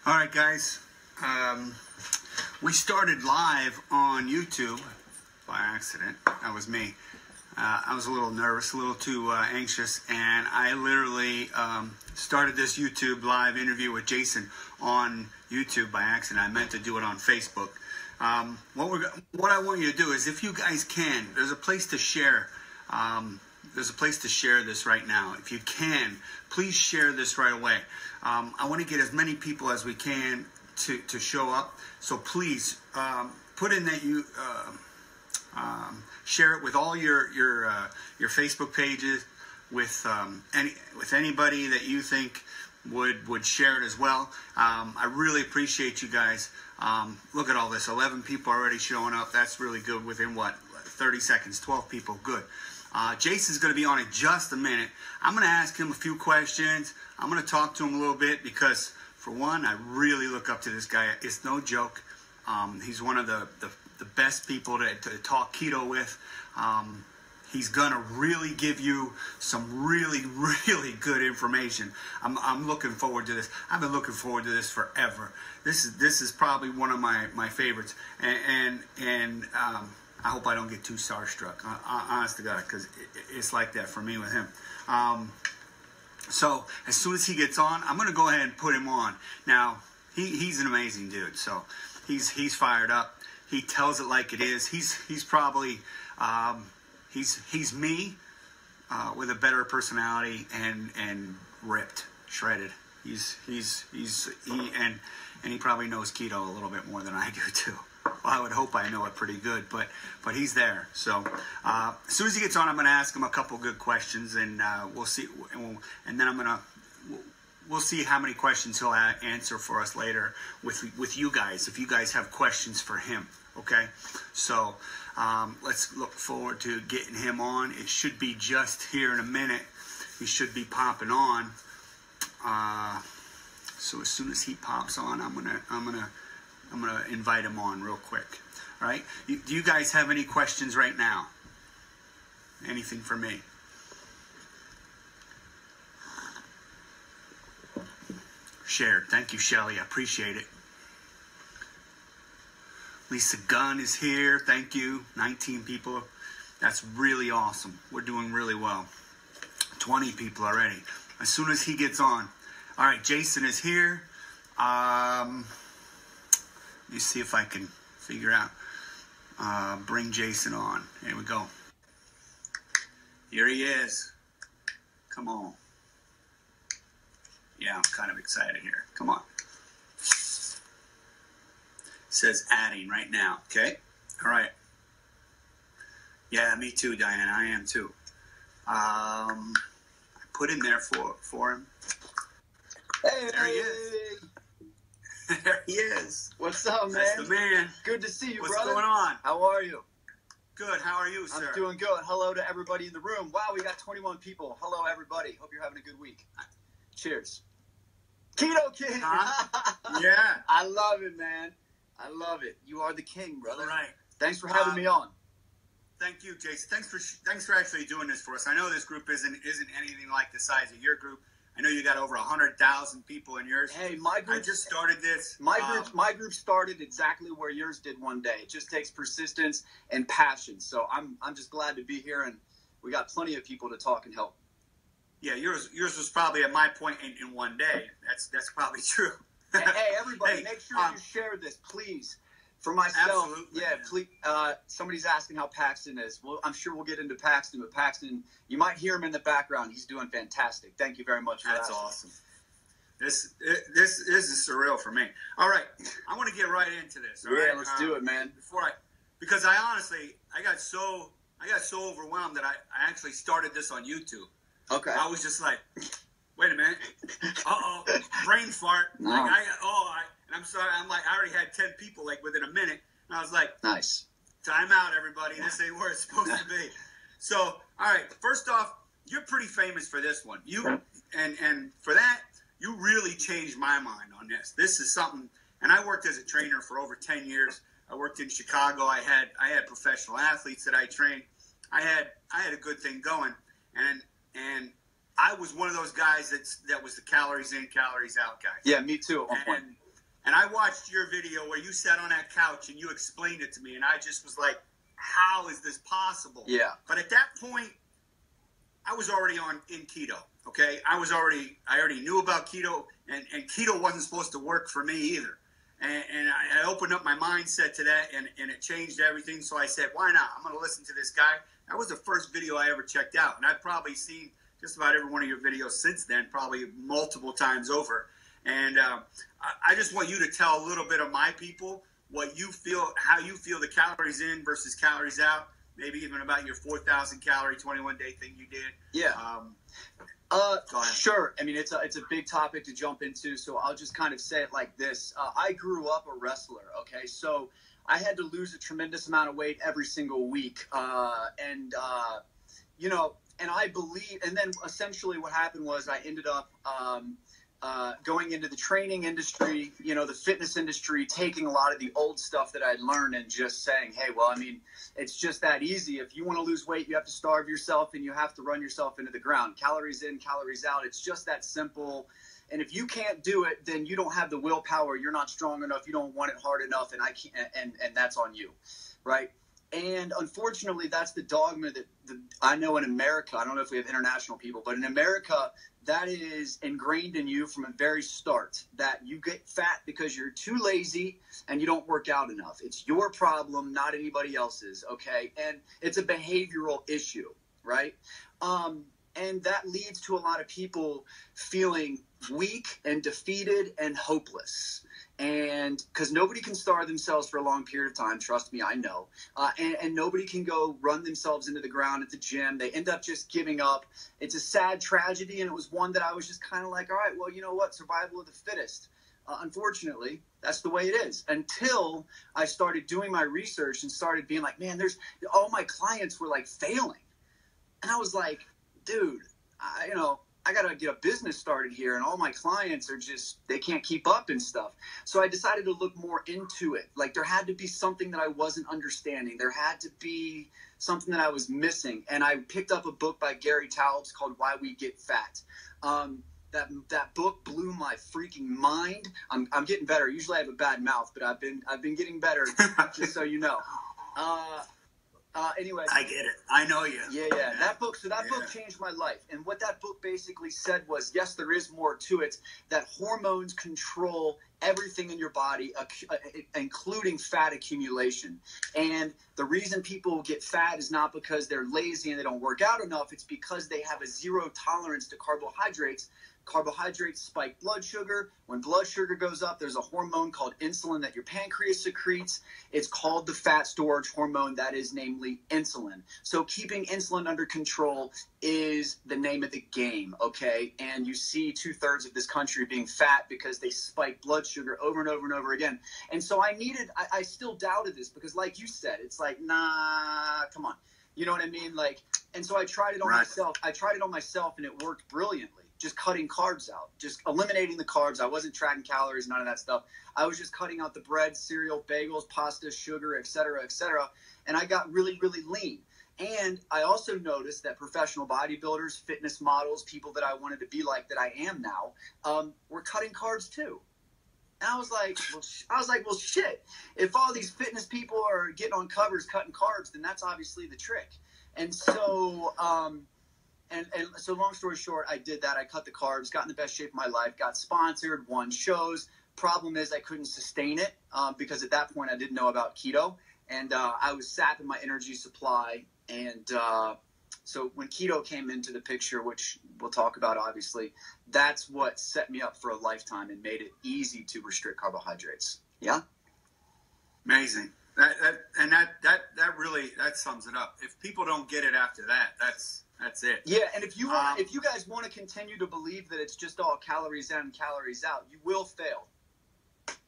All right, guys. We started live on YouTube by accident. That was me. I was a little nervous, a little too anxious, and I literally started this YouTube live interview with Jason on YouTube by accident. I meant to do it on Facebook. What I want you to do is, if you guys can, there's a place to share. There's a place to share this right now. If you can, please share this right away. I want to get as many people as we can to show up. So please put in that you share it with all your Facebook pages, with anybody that you think would share it as well. I really appreciate you guys. Look at all this, 11 people already showing up. That's really good within what, 30 seconds, 12 people, good. Jason's going to be on in just a minute. I'm going to ask him a few questions. I'm going to talk to him a little bit because, for one, I really look up to this guy. It's no joke. He's one of the best people to talk keto with. He's going to really give you some really, really good information. I'm looking forward to this. I've been looking forward to this forever. This is probably one of my favorites. And I hope I don't get too starstruck, honest to God, because it's like that for me with him. So as soon as he gets on, I'm going to go ahead and put him on. Now, he's an amazing dude, so he's fired up. He tells it like it is. He's probably he's me with a better personality and ripped, shredded. And he probably knows keto a little bit more than I do too. Well, I would hope I know it pretty good, but he's there. So as soon as he gets on, I'm going to ask him a couple good questions, and we'll see. And then we'll see how many questions he'll answer for us later with you guys, if you guys have questions for him. Okay, so let's look forward to getting him on. It should be just here in a minute. He should be popping on. So as soon as he pops on, I'm gonna invite him on real quick. All right? Do you guys have any questions right now? Anything for me? Shared. Thank you, Shelly. I appreciate it. Lisa Gunn is here. Thank you. 19 people. That's really awesome. We're doing really well. 20 people already. As soon as he gets on. All right, Jason is here. Let me see if I can figure out. Bring Jason on. Here we go. Here he is. Come on. Yeah, I'm kind of excited here. Come on. Says adding right now. Okay. All right. Yeah, me too, Diane. I am too. I put in there for him. Hey. There he is. There he is. What's up, man? That's the man. Good to see you, What's brother. going on? How are you? Good. How are you, sir? I'm doing good. Hello to everybody in the room. Wow, we got 21 people. Hello, everybody. Hope you're having a good week. Cheers. Keto King. Huh? Yeah. I love it, man. I love it. You are the king, brother. All right. Thanks for having me on. Thank you, Jason. Thanks for actually doing this for us. I know this group isn't anything like the size of your group. I know you got over 100,000 people in yours. Hey, my group. I just started this. My group started exactly where yours did one day. It just takes persistence and passion. So I'm just glad to be here, and we got plenty of people to talk and help. Yeah, yours was probably at my point in one day. That's probably true. Hey, everybody, make sure you share this, please. For myself, absolutely, yeah, please. Somebody's asking how Paxton is. Well, I'm sure we'll get into Paxton, but Paxton, you might hear him in the background. He's doing fantastic. Thank you very much for That's asking. awesome. This is surreal for me. All right, I want to get right into this. All right? Let's do it, man. Because I honestly got so overwhelmed that I actually started this on YouTube. Okay. I was just like, wait a minute. Uh-oh, brain fart. No. Like and I'm sorry. I'm like, I already had 10 people like within a minute, and I was like, nice. Time out, everybody. This ain't where it's supposed to be. So, all right. First off, you're pretty famous for this one. You and for that, you really changed my mind on this. This is something. And I worked as a trainer for over 10 years. I worked in Chicago. I had professional athletes that I trained. I had a good thing going, and I was one of those guys that was the calories in, calories out guy. Yeah, me too. At one point. And I watched your video where you sat on that couch and you explained it to me, and I just was like, how is this possible? Yeah. But at that point, I was already in keto. Okay, I already knew about keto, and keto wasn't supposed to work for me either. And I opened up my mindset to that, and it changed everything. So I said, why not? I'm going to listen to this guy. That was the first video I ever checked out, and I've probably seen just about every one of your videos since then, probably multiple times over. And I just want you to tell a little bit of my people what you feel, how you feel the calories in versus calories out. Maybe even about your 4,000 calorie 21-day thing you did. Yeah. Go ahead. Sure. I mean, it's a big topic to jump into, so I'll just kind of say it like this. I grew up a wrestler, okay? So I had to lose a tremendous amount of weight every single week. You know, and I believe, and then essentially what happened was I ended up going into the training industry, you know, the fitness industry, taking a lot of the old stuff that I'd learned and just saying, hey, well, I mean, it's just that easy. If you want to lose weight, you have to starve yourself and you have to run yourself into the ground. Calories in, calories out. It's just that simple. And if you can't do it, then you don't have the willpower. You're not strong enough. You don't want it hard enough. And I can't, and that's on you. Right. And unfortunately, that's the dogma that I know in America. I don't know if we have international people, but in America, that is ingrained in you from a very start, that you get fat because you're too lazy and you don't work out enough. It's your problem, not anybody else's, okay? And it's a behavioral issue, right? And that leads to a lot of people feeling weak and defeated and hopeless. And because nobody can starve themselves for a long period of time, trust me, I know. And nobody can go run themselves into the ground at the gym. They end up just giving up. It's a sad tragedy, and it was one that I was just kind of like, all right, well, you know what? Survival of the fittest. Unfortunately, that's the way it is. Until I started doing my research and started being like, man, all my clients were like failing. And I was like, dude, I got to get a business started here, and all my clients are just, they can't keep up and stuff. So I decided to look more into it. Like, there had to be something that I wasn't understanding. There had to be something that I was missing. And I picked up a book by Gary Taubes called Why We Get Fat. That book blew my freaking mind. I'm getting better. Usually I have a bad mouth, but I've been getting better, just so you know. Anyway, I get it. I know you. Yeah. That book changed my life. And what that book basically said was, yes, there is more to it, that hormones control everything in your body, including fat accumulation. And the reason people get fat is not because they're lazy and they don't work out enough. It's because they have a zero tolerance to carbohydrates. Carbohydrates spike blood sugar. When blood sugar goes up, there's a hormone called insulin that your pancreas secretes. It's called the fat storage hormone. That is namely insulin. So keeping insulin under control is the name of the game, okay? And you see 2/3 of this country being fat because they spike blood sugar over and over and over again. And so I still doubted this because, like you said, it's like, nah, come on. You know what I mean? Like, and so I tried it on myself. And it worked brilliantly. Just cutting carbs out, just eliminating the carbs. I wasn't tracking calories, none of that stuff. I was just cutting out the bread, cereal, bagels, pasta, sugar, et cetera, and I got really, really lean. And I also noticed that professional bodybuilders, fitness models, people that I wanted to be like, that I am now, were cutting carbs too. And I was like, well, shit. If all these fitness people are getting on covers cutting carbs, then that's obviously the trick. And so, And so long story short, I did that. I cut the carbs, got in the best shape of my life, got sponsored, won shows. Problem is I couldn't sustain it because at that point I didn't know about keto. And I was sapping my energy supply. And so when keto came into the picture, which we'll talk about obviously, that's what set me up for a lifetime and made it easy to restrict carbohydrates. Yeah? Amazing. That really sums it up. If people don't get it after that, that's it. Yeah, and if you guys want to continue to believe that it's just all calories in and calories out, you will fail.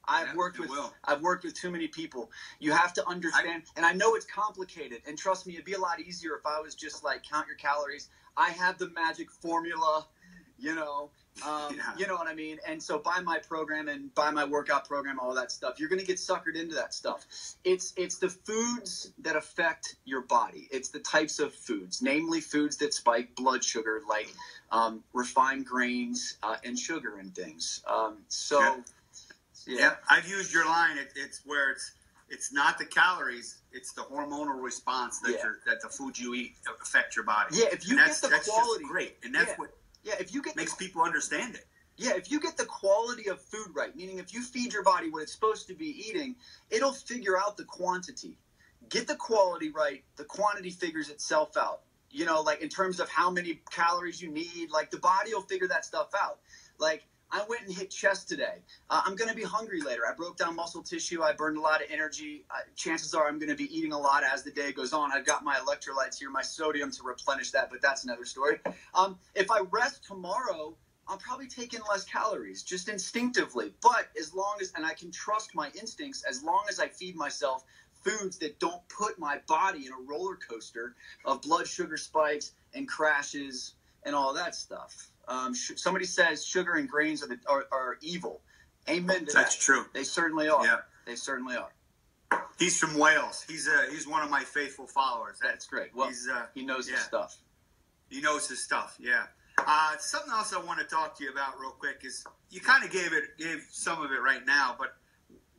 I've worked with too many people. You have to understand, and I know it's complicated, and trust me, it'd be a lot easier if I was just like, count your calories. I have the magic formula, you know. You know what I mean? And so buy my program and buy my workout program, all that stuff. You're going to get suckered into that stuff. It's the foods that affect your body. It's the types of foods, namely foods that spike blood sugar, like Yeah, I've used your line. It's where it's not the calories, it's the hormonal response that the food you eat affect your body. Yeah, if you get the that's quality, just great, and that's what if you get makes people understand it. Yeah, if you get the quality of food right, meaning if you feed your body what it's supposed to be eating, it'll figure out the quantity. Get the quality right, the quantity figures itself out. You know, like in terms of how many calories you need, like the body will figure that stuff out. Like I went and hit chest today. I'm going to be hungry later. I broke down muscle tissue. I burned a lot of energy. Chances are I'm going to be eating a lot as the day goes on. I've got my electrolytes here, my sodium to replenish that, but that's another story. If I rest tomorrow, I'm probably taking less calories just instinctively. But as long as, and I can trust my instincts, as long as I feed myself foods that don't put my body in a roller coaster of blood sugar spikes and crashes and all that stuff. Somebody says sugar and grains are evil. Amen to that. That's true. They certainly are. Yeah. They certainly are. He's from Wales. He's one of my faithful followers. That's great. Well, he knows his stuff. He knows his stuff. Yeah. Something else I want to talk to you about real quick is you kind of gave some of it right now, but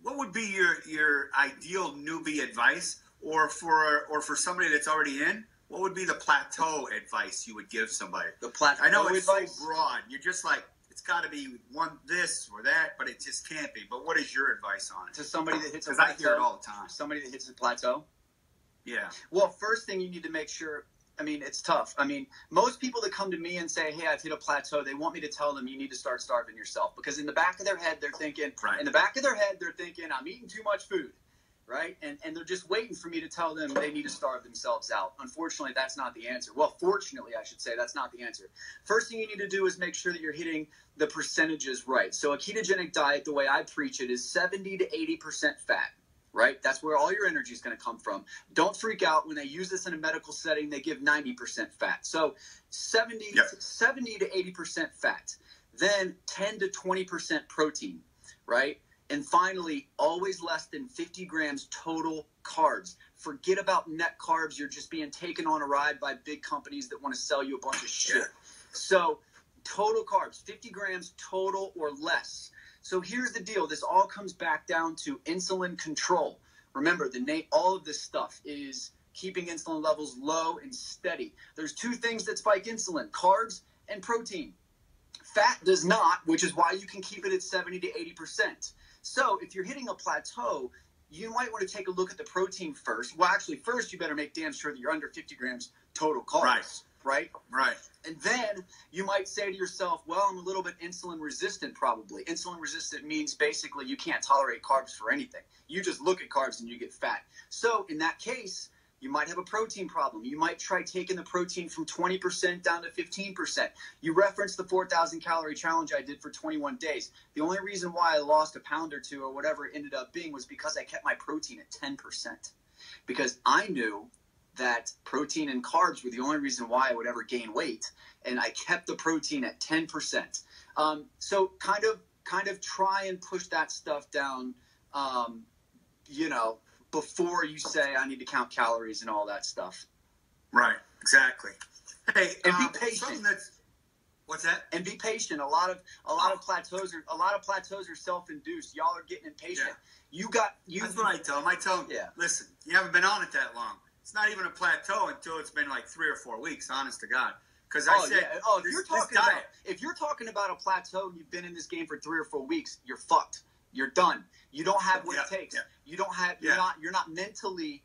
what would be your ideal newbie advice, or for somebody that's already in? What would be the plateau advice you would give somebody? The plateau. I know it's advice? So broad. You're just like, it's got to be one this or that, but it just can't be. But what is your advice on it? To somebody that hits a plateau? Because I hear it all the time. Somebody that hits a plateau? Yeah. Well, first thing you need to make sure, I mean, it's tough. I mean, most people that come to me and say, hey, I've hit a plateau, they want me to tell them you need to start starving yourself. Because in the back of their head, they're thinking, I'm eating too much food. Right? And they're just waiting for me to tell them they need to starve themselves out. Unfortunately, that's not the answer. Well, fortunately, I should say, that's not the answer. First thing you need to do is make sure that you're hitting the percentages right. So a ketogenic diet, the way I preach it, is 70 to 80% fat. Right? That's where all your energy is going to come from. Don't freak out. When they use this in a medical setting, they give 90% fat. So 70 to 80% fat. Then 10 to 20% protein. Right? And finally, always less than 50 grams total carbs. Forget about net carbs. You're just being taken on a ride by big companies that want to sell you a bunch of shit. So total carbs, 50 grams total or less. So here's the deal. This all comes back down to insulin control. Remember, all of this stuff is keeping insulin levels low and steady. There's two things that spike insulin, carbs and protein. Fat does not, which is why you can keep it at 70 to 80%. So if you're hitting a plateau, you might want to take a look at the protein first. Well, actually, first you better make damn sure that you're under 50 grams total carbs. Right? And then you might say to yourself, well, I'm a little bit insulin resistant probably. Insulin resistant means basically you can't tolerate carbs for anything. You just look at carbs and you get fat. So in that case, you might have a protein problem. You might try taking the protein from 20% down to 15%. You referenced the 4,000 calorie challenge I did for 21 days. The only reason why I lost a pound or two or whatever it ended up being was because I kept my protein at 10%. Because I knew that protein and carbs were the only reason why I would ever gain weight. And I kept the protein at 10%. So kind of try and push that stuff down, before you say I need to count calories and all that stuff. Right, exactly. Hey, and be patient. What's that? And be patient. A lot of plateaus are self-induced. Y'all are getting impatient. Yeah. That's what I tell them. I tell them, listen, you haven't been on it that long. It's not even a plateau until it's been like 3 or 4 weeks, honest to God. Because if you're talking about a plateau and you've been in this game for 3 or 4 weeks, you're fucked. You're done. You don't have what it takes. Yeah. You don't have. You're not mentally.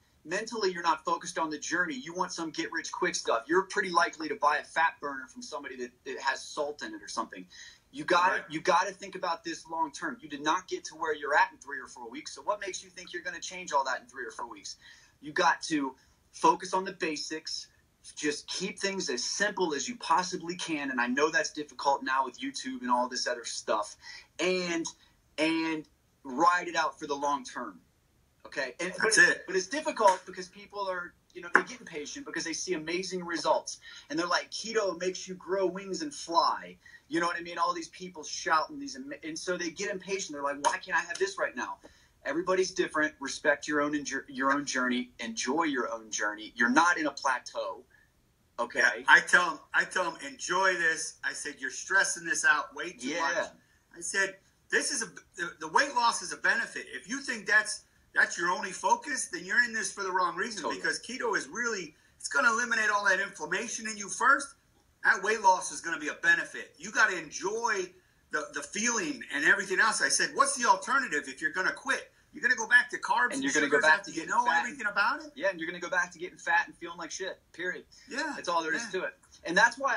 You're not focused on the journey. You want some get rich quick stuff. You're pretty likely to buy a fat burner from somebody that has salt in it or something. You got to think about this long term. You did not get to where you're at in 3 or 4 weeks. So what makes you think you're going to change all that in 3 or 4 weeks? You got to focus on the basics. Just keep things as simple as you possibly can. And I know that's difficult now with YouTube and all this other stuff. And ride it out for the long term. Okay. But it's difficult because people are, they get impatient because they see amazing results and they're like, keto makes you grow wings and fly. You know what I mean? All these people shouting and so they get impatient. They're like, why can't I have this right now? Everybody's different. Respect your own journey. Enjoy your own journey. You're not in a plateau. Okay. Yeah, I tell them, enjoy this. I said, you're stressing this out way too much. I said, this is the weight loss is a benefit. If you think that's your only focus, then you're in this for the wrong reason. Totally. Because keto is really, it's going to eliminate all that inflammation in you first. That weight loss is going to be a benefit. You got to enjoy the feeling and everything else. I said, what's the alternative if you're going to quit? You're going to go back to carbs and you're going to go back to getting fat. Everything about it? Yeah, and you're going to go back to getting fat and feeling like shit, period. Yeah. That's all there is to it. And that's why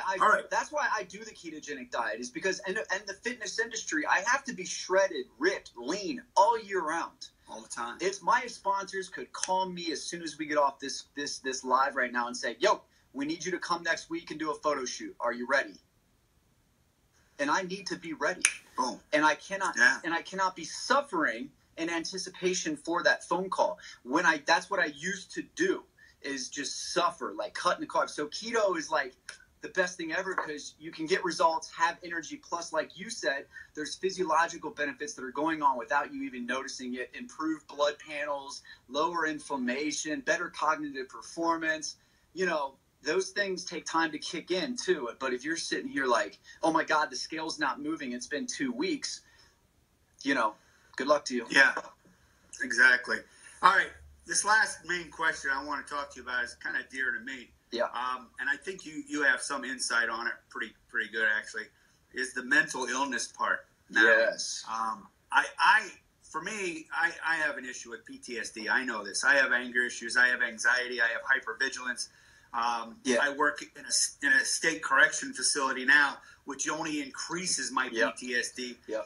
that's why I do the ketogenic diet, is because and the fitness industry, I have to be shredded, ripped, lean all year round. All the time. It's my sponsors could call me as soon as we get off this live right now and say, yo, we need you to come next week and do a photo shoot. Are you ready? And I need to be ready. Boom. And I cannot be suffering in anticipation for that phone call. That's what I used to do, is just suffer, like cutting the carbs. So keto is like the best thing ever, because you can get results, have energy, plus, like you said, there's physiological benefits that are going on without you even noticing it. Improved blood panels, lower inflammation, better cognitive performance. You know, those things take time to kick in too. But if you're sitting here like, oh my God, the scale's not moving, it's been 2 weeks, you know, good luck to you. Yeah, exactly. All right. This last main question I want to talk to you about is kind of dear to me. Yeah. And I think you have some insight on it, pretty good actually, is the mental illness part. Now, yes. For me, I have an issue with PTSD. I know this. I have anger issues. I have anxiety. I have hypervigilance. I work in a state correction facility now, which only increases my PTSD. Yeah.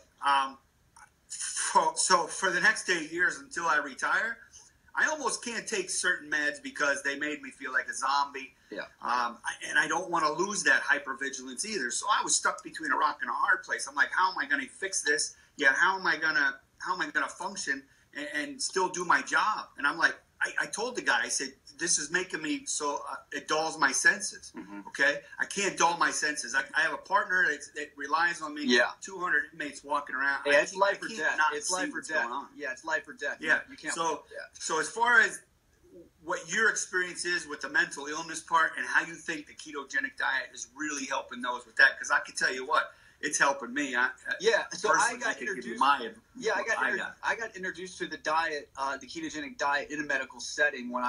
So for the next 8 years until I retire, I almost can't take certain meds because they made me feel like a zombie. Yeah. And I don't want to lose that hypervigilance either. So I was stuck between a rock and a hard place. I'm like, how am I going to fix this? Yeah. How am I going to function and still do my job? And I'm like, I told the guy, I said, this is making me so it dulls my senses. Mm-hmm. Okay. I can't dull my senses. I have a partner that relies on me. Yeah. 200 inmates walking around. Yeah, it's life or death. It's life or death. Yeah. It's life or death. Yeah. You can't. So as far as what your experience is with the mental illness part and how you think the ketogenic diet is really helping those with that, because I can tell you what, it's helping me. So I got introduced. I got introduced to the diet, the ketogenic diet, in a medical setting when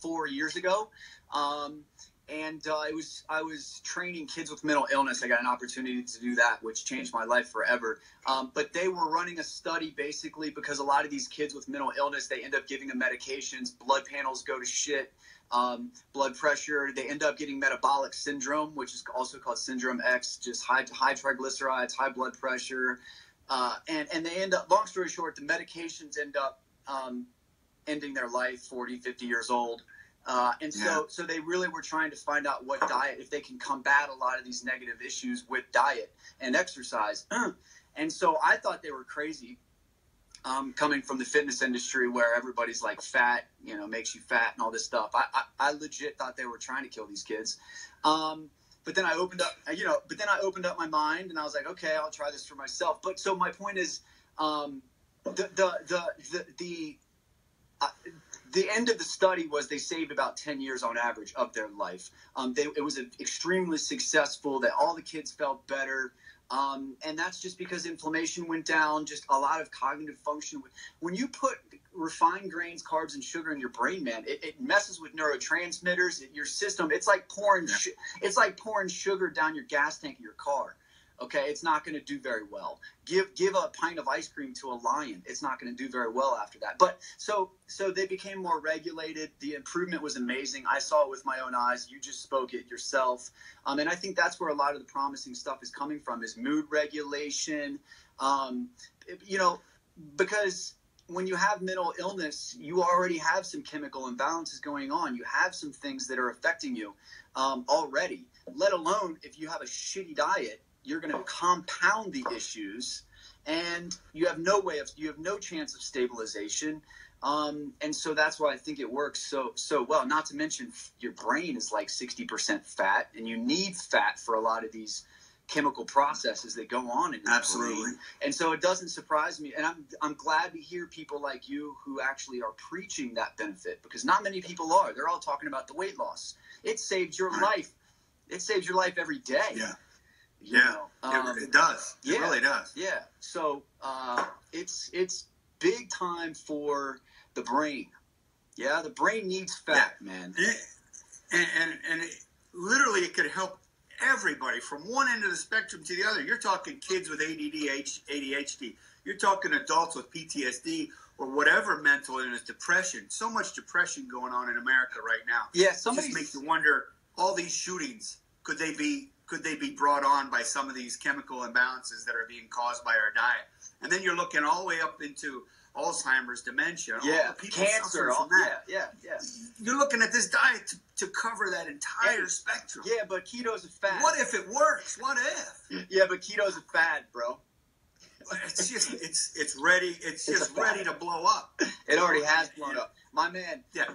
4 years ago, and I was training kids with mental illness. I got an opportunity to do that, which changed my life forever. But they were running a study basically because a lot of these kids with mental illness, they end up giving them medications, blood panels go to shit. Blood pressure, they end up getting metabolic syndrome, which is also called syndrome X, just high triglycerides, high blood pressure, and they end up, long story short, the medications end up ending their life 40, 50 years old. So they really were trying to find out what diet, if they can combat a lot of these negative issues with diet and exercise. And so I thought they were crazy. Coming from the fitness industry where everybody's like fat, you know, makes you fat and all this stuff. I legit thought they were trying to kill these kids. But then I opened up my mind and I was like, okay, I'll try this for myself. But so my point is, the end of the study was they saved about 10 years on average of their life. It was extremely successful, that all the kids felt better. And that's just because inflammation went down, just a lot of cognitive function. When you put refined grains, carbs, and sugar in your brain, man, it messes with neurotransmitters. Your system, it's like pouring sugar down your gas tank of your car. Okay, it's not going to do very well. Give a pint of ice cream to a lion. It's not going to do very well after that. But so they became more regulated. The improvement was amazing. I saw it with my own eyes. You just spoke it yourself. And I think that's where a lot of the promising stuff is coming from, is mood regulation. Because when you have mental illness, you already have some chemical imbalances going on. You have some things that are affecting you already, let alone if you have a shitty diet. You're going to compound the issues, and you have no chance of stabilization. And so that's why I think it works so well. Not to mention your brain is like 60% fat, and you need fat for a lot of these chemical processes that go on in your brain. And so it doesn't surprise me. And I'm glad to hear people like you who actually are preaching that benefit, because not many people are. They're all talking about the weight loss. It saves your life. It saves your life every day. Yeah. You know? It does. It really does. Yeah. So it's big time for the brain. Yeah, the brain needs fat, man. And literally, it could help everybody from one end of the spectrum to the other. You're talking kids with ADD, ADHD. You're talking adults with PTSD or whatever mental illness, depression. So much depression going on in America right now. Yeah, It just makes you wonder, all these shootings, could they be brought on by some of these chemical imbalances that are being caused by our diet? And then you're looking all the way up into Alzheimer's, dementia, all the people cancer, suffering from that. Yeah. You're looking at this diet to cover that entire spectrum. Yeah, but keto's a fad. What if it works? What if? Yeah, but keto's a fad, bro. It's just it's ready. It's just ready to blow up. It already has blown up. My man. It's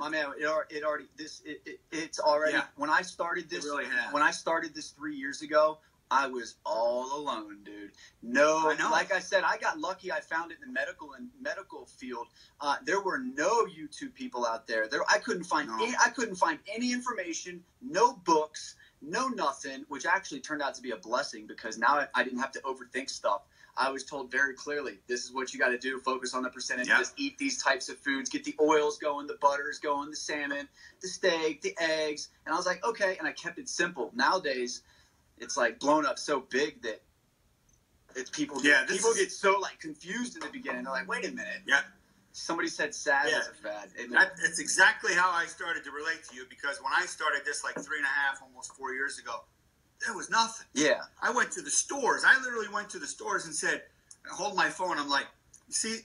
already. Yeah. When I started this, It really has. when I started this 3 years ago, I was all alone, dude. No, I know. like I said, I got lucky. I found it in the medical field. There were no YouTube people out there. I couldn't find any information, no books, no nothing, which actually turned out to be a blessing because now I didn't have to overthink stuff. I was told very clearly, this is what you got to do. Focus on the percentages. Yeah. Eat these types of foods. Get the oils going, the butters going, the salmon, the steak, the eggs. And I was like, okay. And I kept it simple. Nowadays, it's like blown up so big that people get so like confused in the beginning. They're like, wait a minute. Yeah. Somebody said sad is a fad. It's exactly how I started to relate to you, because when I started this like 3.5, almost 4 years ago, there was nothing. Yeah. I went to the stores. I literally went to the stores and said, hold my phone. I'm like, see,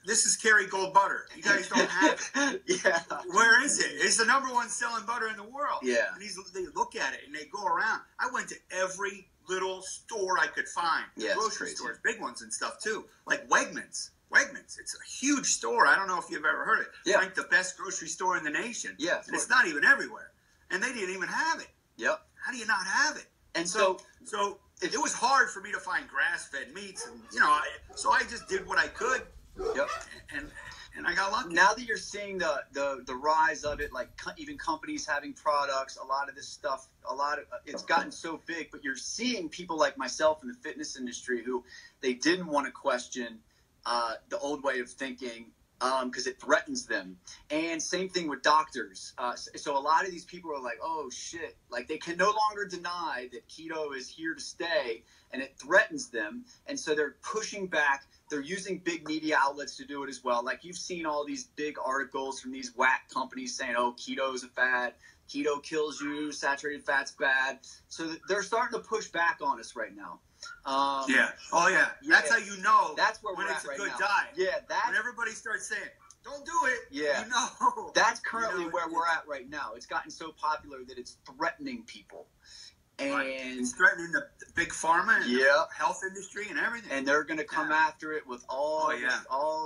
this is Kerrygold butter. You guys don't have it. Yeah. Where is it? It's the #1 selling butter in the world. Yeah. And they look at it and they go around. I went to every little store I could find. Yeah, grocery stores, big ones and stuff too. Like Wegmans. It's a huge store. I don't know if you've ever heard of it. Yeah. Ranked the best grocery store in the nation. Yeah. And it's not even everywhere. And they didn't even have it. Yep. How do you not have it? And so it was hard for me to find grass-fed meats, and so I just did what I could. Yep. And I got lucky. Now that you're seeing the rise of it, like even companies having products, a lot of this stuff, it's gotten so big. But you're seeing people like myself in the fitness industry who they didn't want to question the old way of thinking. Because it threatens them. And same thing with doctors. So a lot of these people are like, oh, shit. Like, they can no longer deny that keto is here to stay, and it threatens them. And so they're pushing back. They're using big media outlets to do it as well. Like, you've seen all these big articles from these whack companies saying, oh, keto is a fad. Keto kills you. Saturated fat's bad. So they're starting to push back on us right now. Yeah. Oh, yeah. That's how you know that's where when we're it's at right a good now. diet. Yeah, when everybody starts saying, don't do it. Yeah. You know. That's currently where we're at right now. It's gotten so popular that it's threatening people. And it's threatening the big pharma and the health industry and everything. And they're going to come after it with all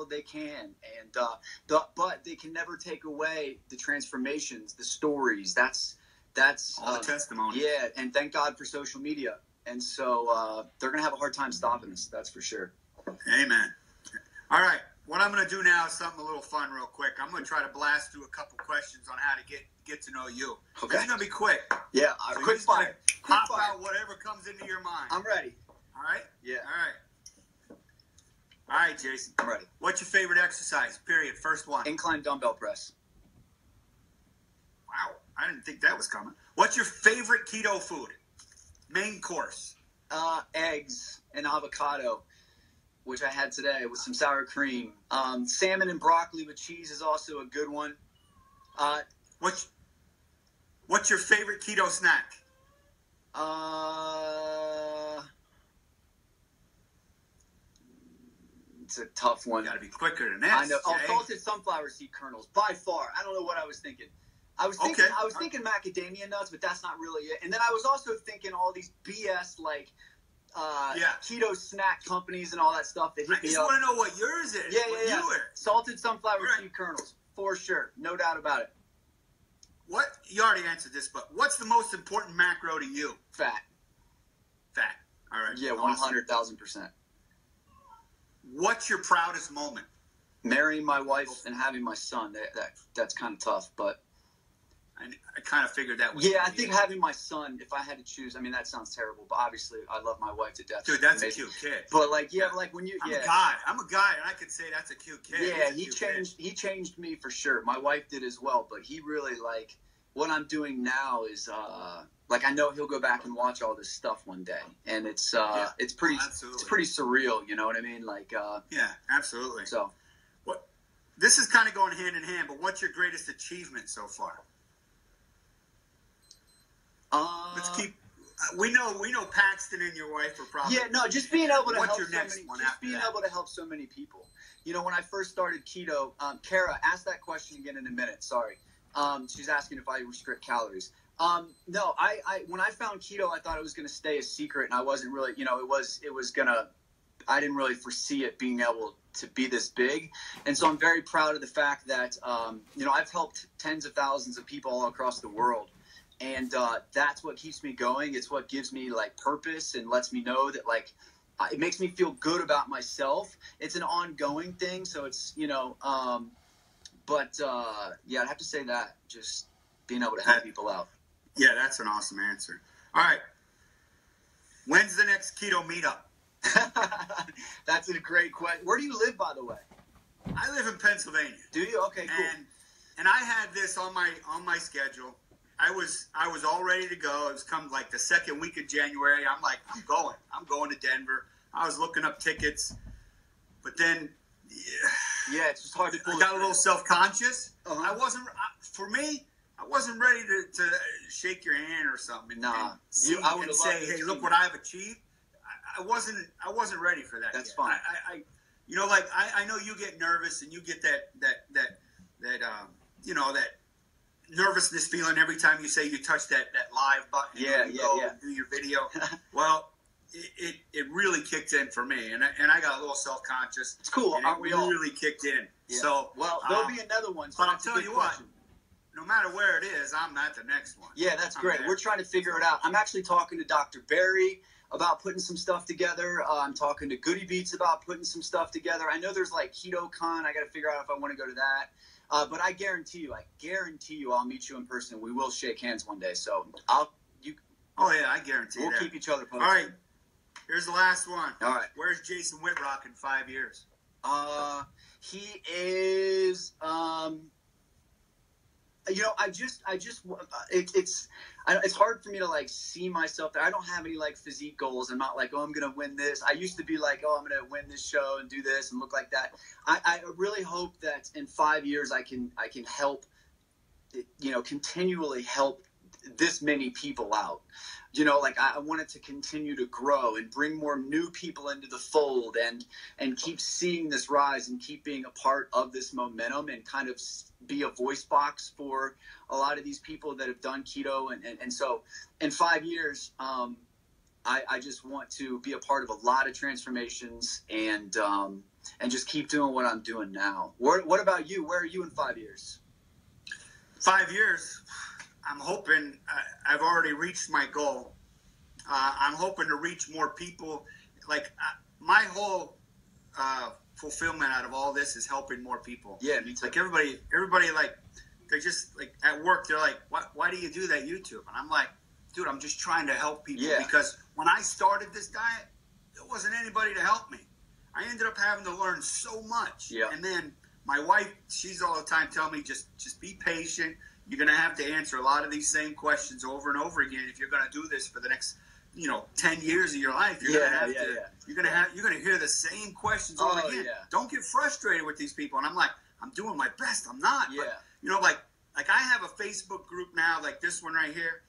they can. And but they can never take away the transformations, the stories. That's all the testimony. Yeah, and thank God for social media. And so they're going to have a hard time stopping us. That's for sure. Amen. All right. What I'm going to do now is something a little fun real quick. I'm going to try to blast through a couple questions on how to get to know you. Okay. This is going to be quick. Yeah. So quick fire. Pop out whatever comes into your mind. I'm ready. All right? Yeah. All right, Jason. I'm ready. What's your favorite exercise? Period. First one. Incline dumbbell press. Wow. I didn't think that was coming. What's your favorite keto food? Main course. Eggs and avocado, which I had today with some sour cream. Salmon and broccoli with cheese is also a good one. What's your favorite keto snack? It's a tough one. You got to be quicker than this. I know. Salted sunflower seed kernels, by far. I don't know what I was thinking. I was thinking macadamia nuts, but that's not really it. And then I was also thinking all these BS like keto snack companies and all that stuff that hit me up. I just want to know what yours is. Yeah. Salted sunflower seed kernels, for sure, no doubt about it. What? You already answered this, but what's the most important macro to you? Fat. All right. Yeah, 100,000%. What's your proudest moment? Marrying my wife and having my son. That's kind of tough, but. I kind of figured that was. Yeah, I think having my son, if I had to choose, I mean, that sounds terrible, but obviously I love my wife to death. Dude, that's a cute kid. But like, yeah, like when you, I'm a guy, and I could say that's a cute kid. Yeah, he changed me for sure. My wife did as well, but he really, like, what I'm doing now is, like, I know he'll go back and watch all this stuff one day, and it's pretty surreal, you know what I mean? Like, yeah, absolutely. So, this is kind of going hand in hand, but what's your greatest achievement so far? Let's keep. We know Paxton and your wife are probably. Yeah, no, just being able to able to help so many people. You know, when I first started keto, Kara, ask that question again in a minute. Sorry, she's asking if I restrict calories. No, I when I found keto, I thought it was going to stay a secret, and I wasn't really, you know, it was gonna. I didn't really foresee it being able to be this big, and so I'm very proud of the fact that you know, I've helped tens of thousands of people all across the world. And that's what keeps me going. It's what gives me, like, purpose and lets me know that, like, it makes me feel good about myself. It's an ongoing thing, so it's, you know, yeah, I'd have to say that, just being able to help people out. Yeah, that's an awesome answer. All right. When's the next keto meetup? That's a great question. Where do you live, by the way? I live in Pennsylvania. Do you? Okay, cool. And I had this on my schedule. I was all ready to go. It was come like the second week of January. I'm like, I'm going to Denver. I was looking up tickets, but then, yeah, it's just hard to. I got a little self-conscious. I wasn't ready to shake your hand or something. And say, hey, look what I've achieved. I wasn't ready for that. That's yet. fine. You know, like I know you get nervous and you get that you know, that nervousness feeling every time you say you touch that live button. And do your video. Well, it really kicked in for me, and I got a little self-conscious. It's cool, aren't we all? Really kicked in. Yeah. So there'll be another one. So but I'll tell you what, no matter where it is, I'm at the next one. Yeah, that's great. We're trying to figure it out. I'm actually talking to Dr. Barry about putting some stuff together. I'm talking to Goody Beats about putting some stuff together. I know there's like KetoCon. I got to figure out if I want to go to that. But I guarantee you, I'll meet you in person. And we will shake hands one day. So Oh yeah, I guarantee we'll keep each other posted. All right, here's the last one. All right, where's Jason Wittrock in 5 years? He is. You know, it's hard for me to like see myself there. I don't have any like physique goals. I'm not like, oh, I'm gonna win this. I used to be like, oh, I'm gonna win this show and do this and look like that. I really hope that in 5 years I can help, you know, continually help this many people out. You know, like I want it to continue to grow and bring more new people into the fold and keep seeing this rise and keep being a part of this momentum and kind of be a voice box for a lot of these people that have done keto. And so in 5 years, I just want to be a part of a lot of transformations and just keep doing what I'm doing now. What about you? Where are you in 5 years? 5 years. I'm hoping I've already reached my goal. I'm hoping to reach more people. Like my whole fulfillment out of all this is helping more people. Yeah, me too. Like everybody, like they're just like at work. They're like, why do you do that YouTube? And I'm like, dude, I'm just trying to help people because when I started this diet, there wasn't anybody to help me. I ended up having to learn so much. Yeah. And then my wife, she's all the time telling me, just be patient. You're going to have to answer a lot of these same questions over and over again if you're going to do this for the next, 10 years of your life. You're going to hear the same questions over again. Yeah. Don't get frustrated with these people. And I'm like, I'm doing my best. I'm not. Yeah. But, like I have a Facebook group now, like this one right here.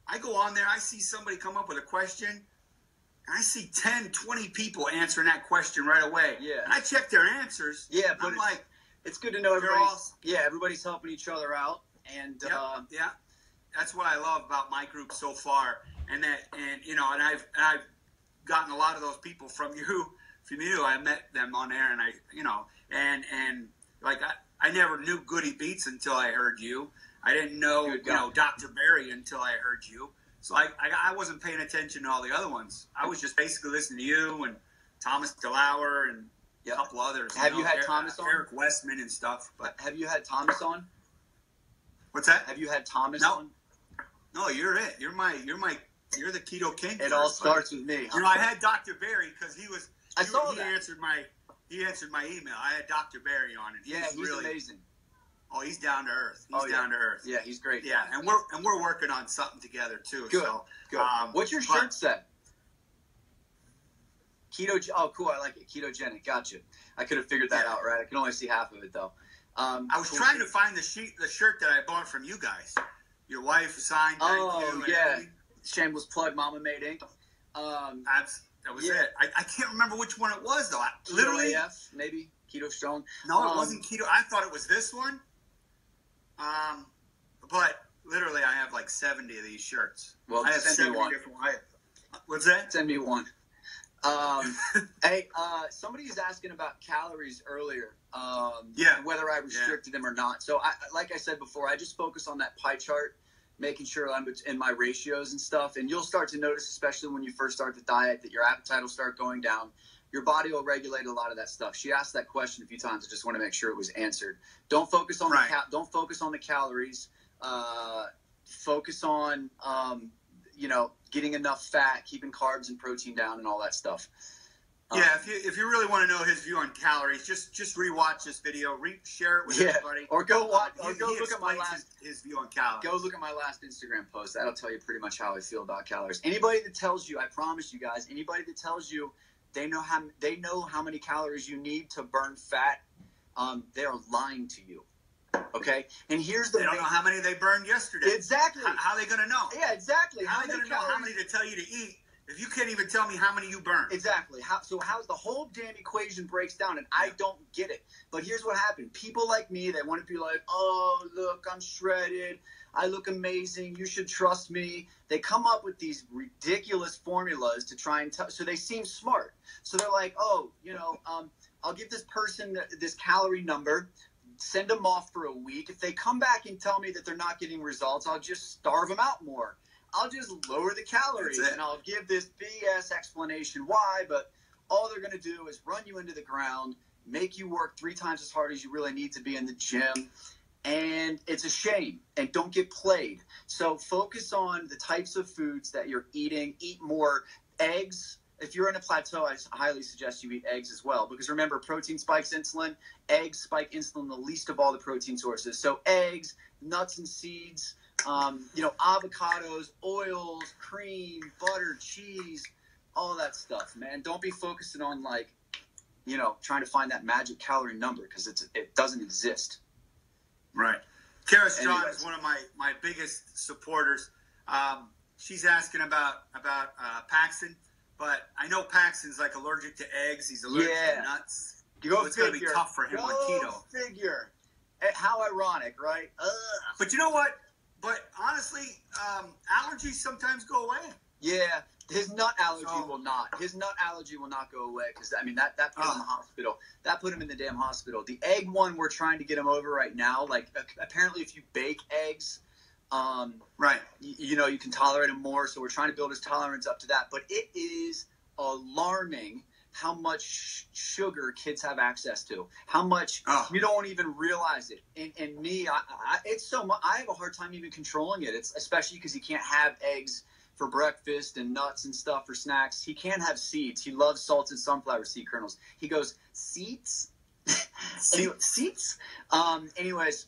I go on there. I see somebody come up with a question. And I see 10, 20 people answering that question right away. Yeah. And I check their answers. Yeah, but I'm like, it's good to know everybody's helping each other out. And that's what I love about my group so far, and I've gotten a lot of those people from you. I met them on there, and I never knew Goody Beats until I heard you. I didn't know Dr. Barry until I heard you. So I wasn't paying attention to all the other ones. I was just basically listening to you and Thomas DeLauer and a couple others. Have you had Thomas on? Eric Westman and stuff. But have you had Thomas on? What's that? Have you had Thomas No. on? No, you're it. You're the keto king. It all starts with me. You know, I had Dr. Barry because he answered my email. I had Dr. Barry on it. He's really amazing. Oh, he's down to earth. Down to earth. Yeah, he's great. Yeah, and we're working on something together too. Good. So, Good. What's your shirt set? Keto. Oh, cool. I like it. Ketogenic. Gotcha. I could have figured that out, right? I can only see half of it though. I was trying to find the shirt that I bought from you guys. Your wife signed. Oh yeah. Shameless plug. Mama Made Ink. That was it. I can't remember which one it was though. Literally, Keto AF, maybe Keto Strong. No, it wasn't Keto. I thought it was this one. But literally, I have like 70 of these shirts. Well, I have send 70 me one. different. What's that? Send me one. Hey, somebody was asking about calories earlier. Whether I restricted them or not. So, like I said before, I just focus on that pie chart, making sure I'm in my ratios and stuff. And you'll start to notice, especially when you first start the diet, that your appetite will start going down. Your body will regulate a lot of that stuff. She asked that question a few times. I just want to make sure it was answered. Don't focus on don't focus on the calories. Focus on getting enough fat, keeping carbs and protein down, and all that stuff. If you really want to know his view on calories, just rewatch this video, share it with everybody, or go watch, or go look at my his view on calories. Go look at my last Instagram post. That'll tell you pretty much how I feel about calories. Anybody that tells you, I promise you guys, anybody that tells you they know how many calories you need to burn fat, they are lying to you. Okay, and here's they don't know how many they burned yesterday. Exactly. How are they going to know? Yeah, exactly. How are they going to know how many to tell you to eat if you can't even tell me how many you burned? Exactly. How's the whole damn equation breaks down, and I don't get it. But here's what happened. People like me, they want to be like, oh, look, I'm shredded. I look amazing. You should trust me. They come up with these ridiculous formulas to try and so they seem smart. So they're like, oh, I'll give this person this calorie number, send them off for a week. If they come back and tell me that they're not getting results, I'll just starve them out more. I'll just lower the calories and I'll give this BS explanation why, but all they're going to do is run you into the ground, make you work 3 times as hard as you really need to be in the gym. And it's a shame, and don't get played. So focus on the types of foods that you're eating. Eat more eggs. If you're in a plateau, I highly suggest you eat eggs as well, because remember, protein spikes insulin. Eggs spike insulin the least of all the protein sources. So eggs, nuts and seeds, avocados, oils, cream, butter, cheese, all that stuff, man. Don't be focusing on trying to find that magic calorie number, because it doesn't exist. Right. Kara Strong is one of my biggest supporters. She's asking about Paxton, but I know Paxton's like allergic to eggs. He's allergic to nuts. So it's going to be tough for him on keto. Figure. How ironic, right? Ugh. But you know what? But honestly, allergies sometimes go away. Yeah. His nut allergy will not. His nut allergy will not go away, because that put him in the hospital. That put him in the damn hospital. The egg one, we're trying to get him over right now. Like, apparently, if you bake eggs, you can tolerate them more. So we're trying to build his tolerance up to that. But it is alarming how much sugar kids have access to. How much you don't even realize it. And me, it's so much. I have a hard time even controlling it. It's especially because he can't have eggs for breakfast and nuts and stuff for snacks. He can't have seeds. He loves salted sunflower seed kernels. He goes, seeds? Seeds? Anyways,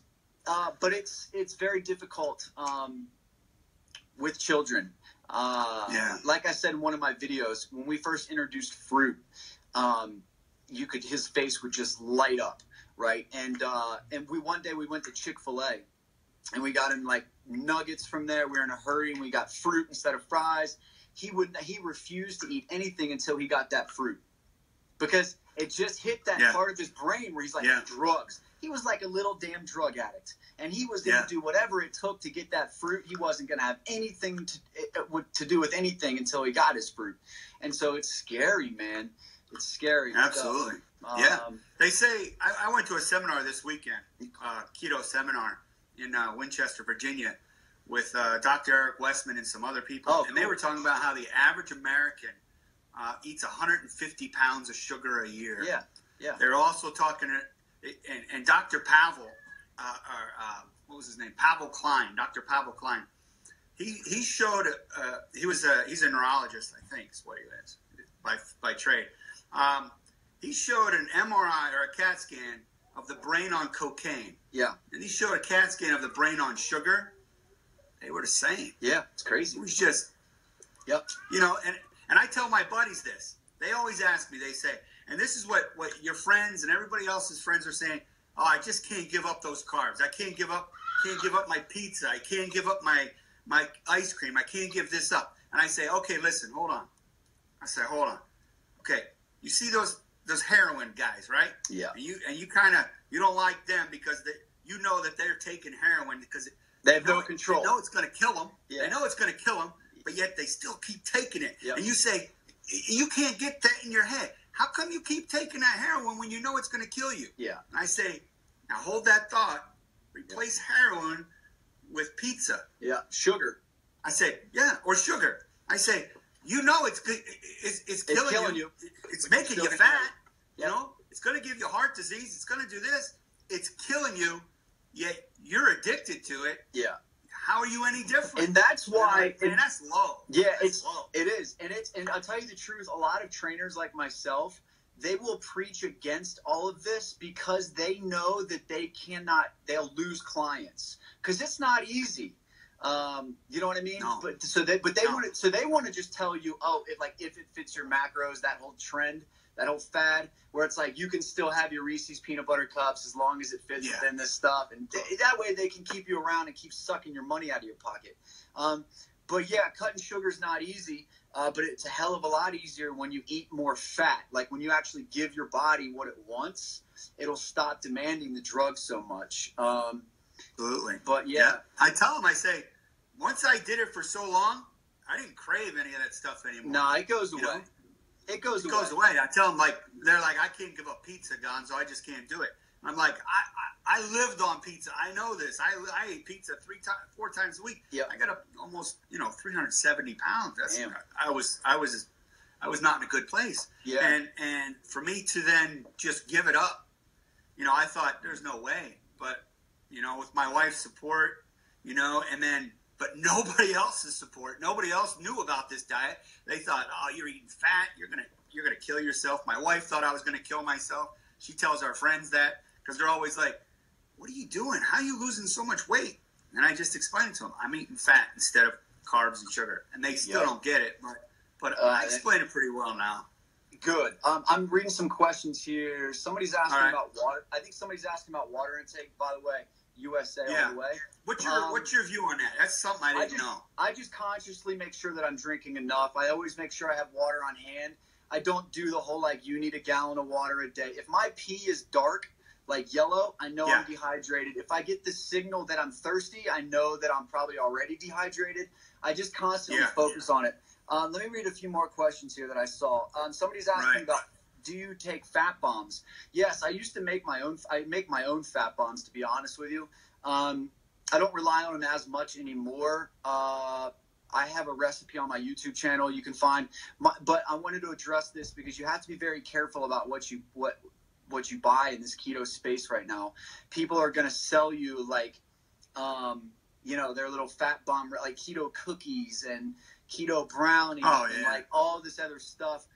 but it's very difficult with children. Like I said in one of my videos, when we first introduced fruit, his face would just light up, right? And one day we went to Chick-fil-A, and we got him like nuggets from there. We were in a hurry, and we got fruit instead of fries. He refused to eat anything until he got that fruit, because it just hit that part of his brain where he's like, drugs. He was like a little damn drug addict, and he was going to do whatever it took to get that fruit. He wasn't going to have anything to do with anything until he got his fruit. And so it's scary, man. It's scary. Absolutely. They say, I went to a seminar this weekend, keto seminar in Winchester, Virginia, with Dr. Eric Westman and some other people. And they were talking about how the average American eats 150 pounds of sugar a year. They're also talking, and Dr. Pavel, was his name? Pavel Klein, Dr. Pavel Klein. He showed, he's a neurologist, I think is what he is by trade. He showed an MRI or a CAT scan of the brain on cocaine. Yeah. And he showed a CAT scan of the brain on sugar. They were the same. Yeah, it's crazy. It was just, yep. You know, and I tell my buddies this. They always ask me, they say, and this is what your friends and everybody else's friends are saying, oh, I just can't give up those carbs. I can't give up my pizza. I can't give up my ice cream. I can't give this up. And I say, okay, listen, hold on. I say, hold on. Okay, you see those heroin guys, right? Yeah. And you kind of, you don't like them because you know that they're taking heroin because they have no control. They know it's going to kill them. Yeah. They know it's going to kill them, but yet they still keep taking it. Yep. And you say, you can't get that in your head. How come you keep taking that heroin when you know it's going to kill you? Yeah. And I say, now hold that thought. Replace heroin with pizza. Yeah. Sugar. I say, yeah, or sugar. I say, you know it's killing you. It's making you fat. You know, it's going to give you heart disease. It's going to do this. It's killing you, yet you're addicted to it. Yeah. How are you any different? And that's why. And that's low. Yeah, that's low. It is. And I'll tell you the truth, a lot of trainers like myself, they will preach against all of this because they know that they'll lose clients. Because it's not easy. You know what I mean? No. They want to just tell you, oh, if it fits your macros, that whole trend, that whole fad, where it's like you can still have your Reese's peanut butter cups as long as it fits within this stuff, and that way they can keep you around and keep sucking your money out of your pocket. But yeah, cutting sugar is not easy, but it's a hell of a lot easier when you eat more fat. Like when you actually give your body what it wants, it'll stop demanding the drug so much. Absolutely. But yeah, I tell them, I say, once I did it for so long, I didn't crave any of that stuff anymore. No, it goes away. It goes away. I tell them, they're like, I can't give up pizza, Gonzo. I just can't do it. I'm like, I lived on pizza. I know this. I ate pizza 4 times a week. Yep. I got up almost 370 pounds. Damn. I was not in a good place. Yeah. And for me to then just give it up, I thought there's no way. But with my wife's support, but nobody else's support. Nobody else knew about this diet. They thought, oh, you're eating fat. You're gonna kill yourself. My wife thought I was gonna kill myself. She tells our friends that because they're always like, what are you doing? How are you losing so much weight? And I just explained it to them. I'm eating fat instead of carbs and sugar. And they still don't get it. But I explain it pretty well now. Good. I'm reading some questions here. Somebody's asking about water. I think somebody's asking about water intake, by the way. USA all the way. What's your view on that? That's something I didn't know. I just consciously make sure that I'm drinking enough. I always make sure I have water on hand. I don't do the whole you need a gallon of water a day. If my pee is dark, like yellow, I know I'm dehydrated. If I get the signal that I'm thirsty, I know that I'm probably already dehydrated. I just constantly focus on it. Let me read a few more questions here that I saw. Somebody's asking about, do you take fat bombs? Yes, I used to make my own. I make my own fat bombs, to be honest with you. I don't rely on them as much anymore. I have a recipe on my YouTube channel you can find. But I wanted to address this because you have to be very careful about what you buy in this keto space right now. People are going to sell you their little fat bomb, like keto cookies and keto brownies and all this other stuff.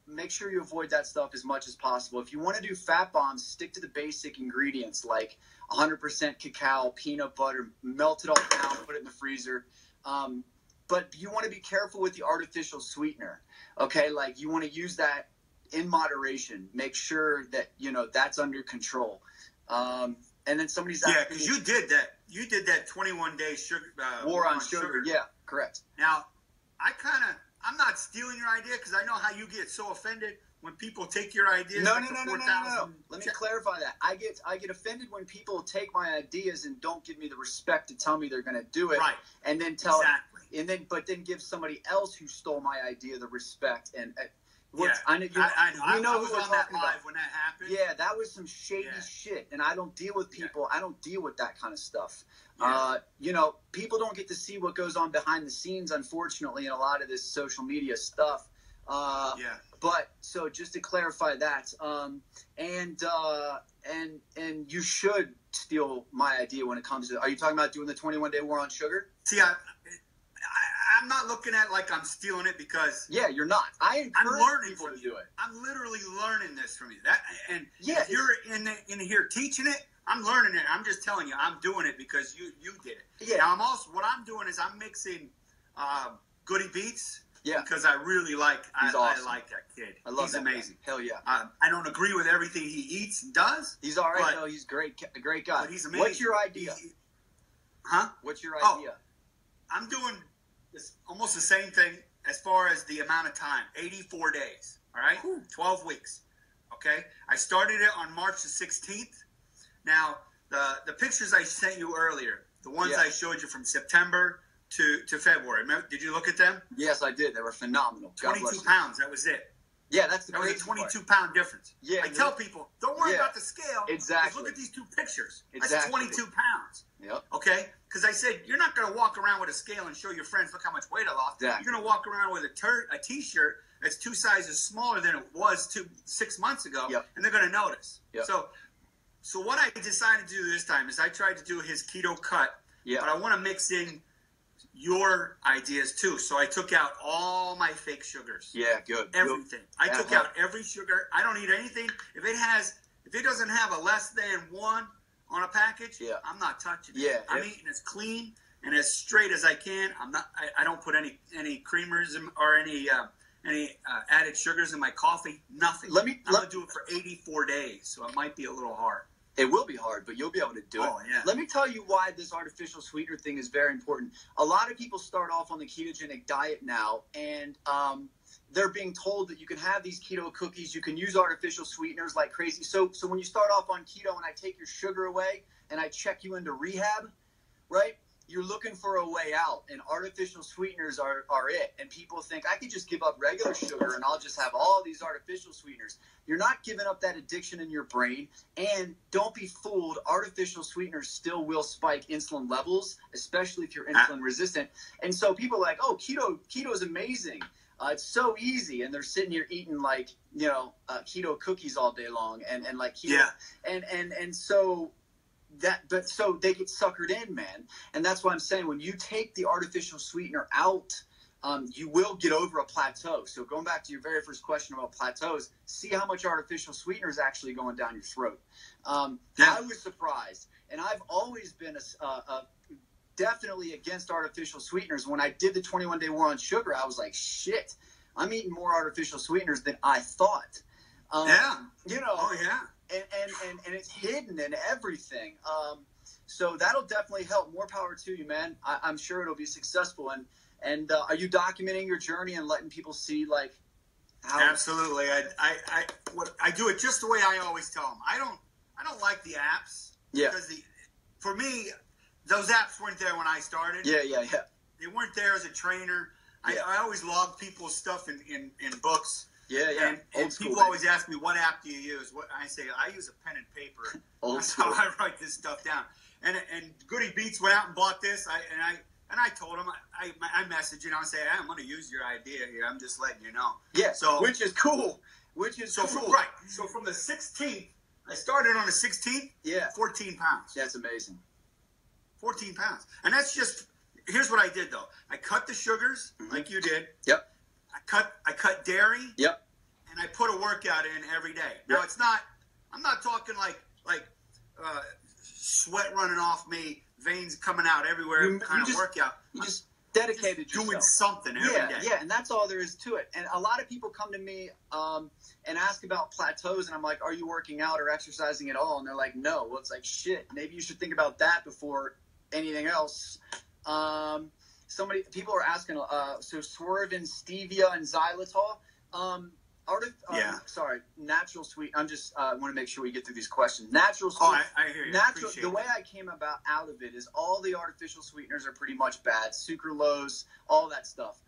Make sure you avoid that stuff as much as possible. If you want to do fat bombs, stick to the basic ingredients like 100% cacao, peanut butter, melt it all down, put it in the freezer. But you want to be careful with the artificial sweetener. Okay, you want to use that in moderation. Make sure that that's under control. And then somebody's asking, because you did that. You did that 21-day sugar war on sugar. Yeah, correct. Now, I'm not stealing your idea because I know how you get so offended when people take your ideas. No. Let me clarify that. I get offended when people take my ideas and don't give me the respect to tell me they're going to do it, right? And then but then give somebody else who stole my idea the respect and. I know. I was on that live when that happened. Yeah, that was some shady shit, and I don't deal with people. I don't deal with that kind of stuff. People don't get to see what goes on behind the scenes, unfortunately, in a lot of this social media stuff. But so just to clarify that, and you should steal my idea when it comes to. Are you talking about doing the 21-day war on sugar? See, I'm not looking at it like I'm stealing it because yeah, you're not. I'm learning people from to you. do it. I'm literally learning this from you. That and yeah, if you're in here teaching it, I'm learning it. I'm just telling you, I'm doing it because you did it. Yeah. Now what I'm doing is I'm mixing Goody Beats. Yeah. Because I really like awesome. I like that kid. I love He's that amazing. Guy. Hell yeah. I don't agree with everything he eats and does. He's all right. No, he's a great guy. But he's amazing. What's your idea? What's your idea? I'm doing almost the same thing as far as the amount of time. 84 days. All right? 12 weeks. Okay? I started it on March the 16th. Now, the pictures I sent you earlier, the ones I showed you from September to February. Remember, did you look at them? Yes, I did. They were phenomenal. 22 pounds. That was it. Yeah, that was a 22-pound difference. Yeah, I tell people, don't worry about the scale. Exactly. Look at these two pictures. Exactly. That's 22 pounds. Yep. Okay? Because I said, you're not going to walk around with a scale and show your friends, look how much weight I lost. Exactly. You're going to walk around with a T-shirt that's 2 sizes smaller than it was 6 months ago, and they're going to notice. Yep. So what I decided to do this time is I tried to do his keto cut, but I want to mix in your ideas too. So I took out all my fake sugars. Yeah, good. Everything. I took out every sugar. I don't eat anything. If it doesn't have a less than 1 on a package, I'm not touching it. Yeah, I'm eating as clean and as straight as I can. I don't put any creamers or any added sugars in my coffee. Nothing. I'm gonna do it for 84 days, so it might be a little hard. It will be hard, but you'll be able to do it. Yeah. Let me tell you why this artificial sweetener thing is very important. A lot of people start off on the ketogenic diet now, and they're being told that you can have these keto cookies, you can use artificial sweeteners like crazy. So when you start off on keto and I take your sugar away and I check you into rehab, right? You're looking for a way out, and artificial sweeteners are it. And people think, I could just give up regular sugar and I'll just have all these artificial sweeteners. You're not giving up that addiction in your brain. And don't be fooled, artificial sweeteners still will spike insulin levels, especially if you're insulin resistant. And so people are like, oh, keto is amazing. It's so easy. And they're sitting here eating keto cookies all day long and like keto. Yeah. And so so they get suckered in, man. And that's why I'm saying when you take the artificial sweetener out, you will get over a plateau. So going back to your very first question about plateaus, see how much artificial sweetener is actually going down your throat. I was surprised. And I've always been definitely against artificial sweeteners. When I did the 21-day war on sugar, I was like, shit, I'm eating more artificial sweeteners than I thought. And it's hidden in everything. So that'll definitely help. More power to you, man. I'm sure it'll be successful. And are you documenting your journey and letting people see like how? Absolutely. I do it just the way I always tell them. I don't like the apps. Yeah. Because for me, those apps weren't there when I started. Yeah. They weren't there as a trainer. I always log people's stuff in books. Yeah. And people always ask me, what app do you use? I say, I use a pen and paper. That's how I write this stuff down. And Goody Beats went out and bought this. I told him, I messaged you, and I say, hey, I'm going to use your idea here. I'm just letting you know. Yeah, so, which is cool. Right. So from the 16th, I started on the 16th, 14 pounds. That's amazing. 14 pounds. And that's just, here's what I did, though. I cut the sugars, like you did. Yep. I cut dairy. Yep. And I put a workout in every day. Now I'm not talking like sweat running off me, veins coming out everywhere kind of workout. You just dedicated yourself. Doing something every day. Yeah, and that's all there is to it. And a lot of people come to me and ask about plateaus, and I'm like, are you working out or exercising at all? And they're like, no. Well, it's like, shit, maybe you should think about that before anything else. People are asking, so swerve in stevia and xylitol. Natural sweet. I'm just want to make sure we get through these questions. Natural sweet. Oh, I hear you. Natural. The way I came out of it is all the artificial sweeteners are pretty much bad. Sucralose, all that stuff.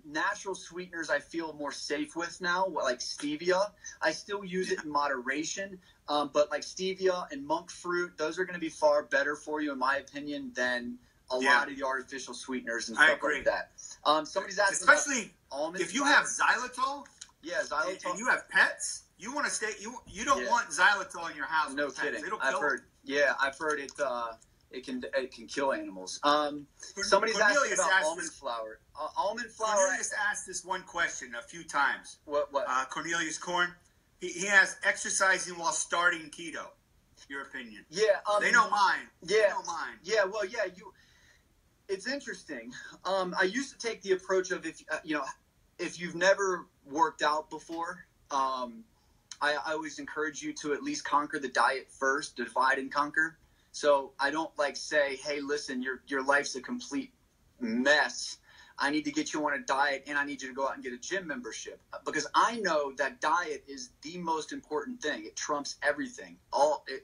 Natural sweeteners I feel more safe with now, like stevia. I still use it in moderation, but like stevia and monk fruit, those are going to be far better for you, in my opinion, than a lot of the artificial sweeteners and stuff like that. Somebody's asking, especially almond if you have xylitol. Yeah, xylitol. And you have pets. You want to stay. You don't want xylitol in your house. No kidding. It'll I've heard. Yeah, I've heard it. It can kill animals. Somebody's asking about almond flour. Almond flour. Cornelius asked this one question a few times. What? Cornelius Korn. He has exercising while starting keto. Your opinion? Yeah. They don't mind. Yeah. They don't mind. Yeah. Well, yeah. It's interesting. I used to take the approach of if you've never worked out before, I always encourage you to at least conquer the diet first, divide and conquer. So I don't say, hey, listen, your life's a complete mess. I need to get you on a diet and I need you to go out and get a gym membership, because I know that diet is the most important thing. It trumps everything.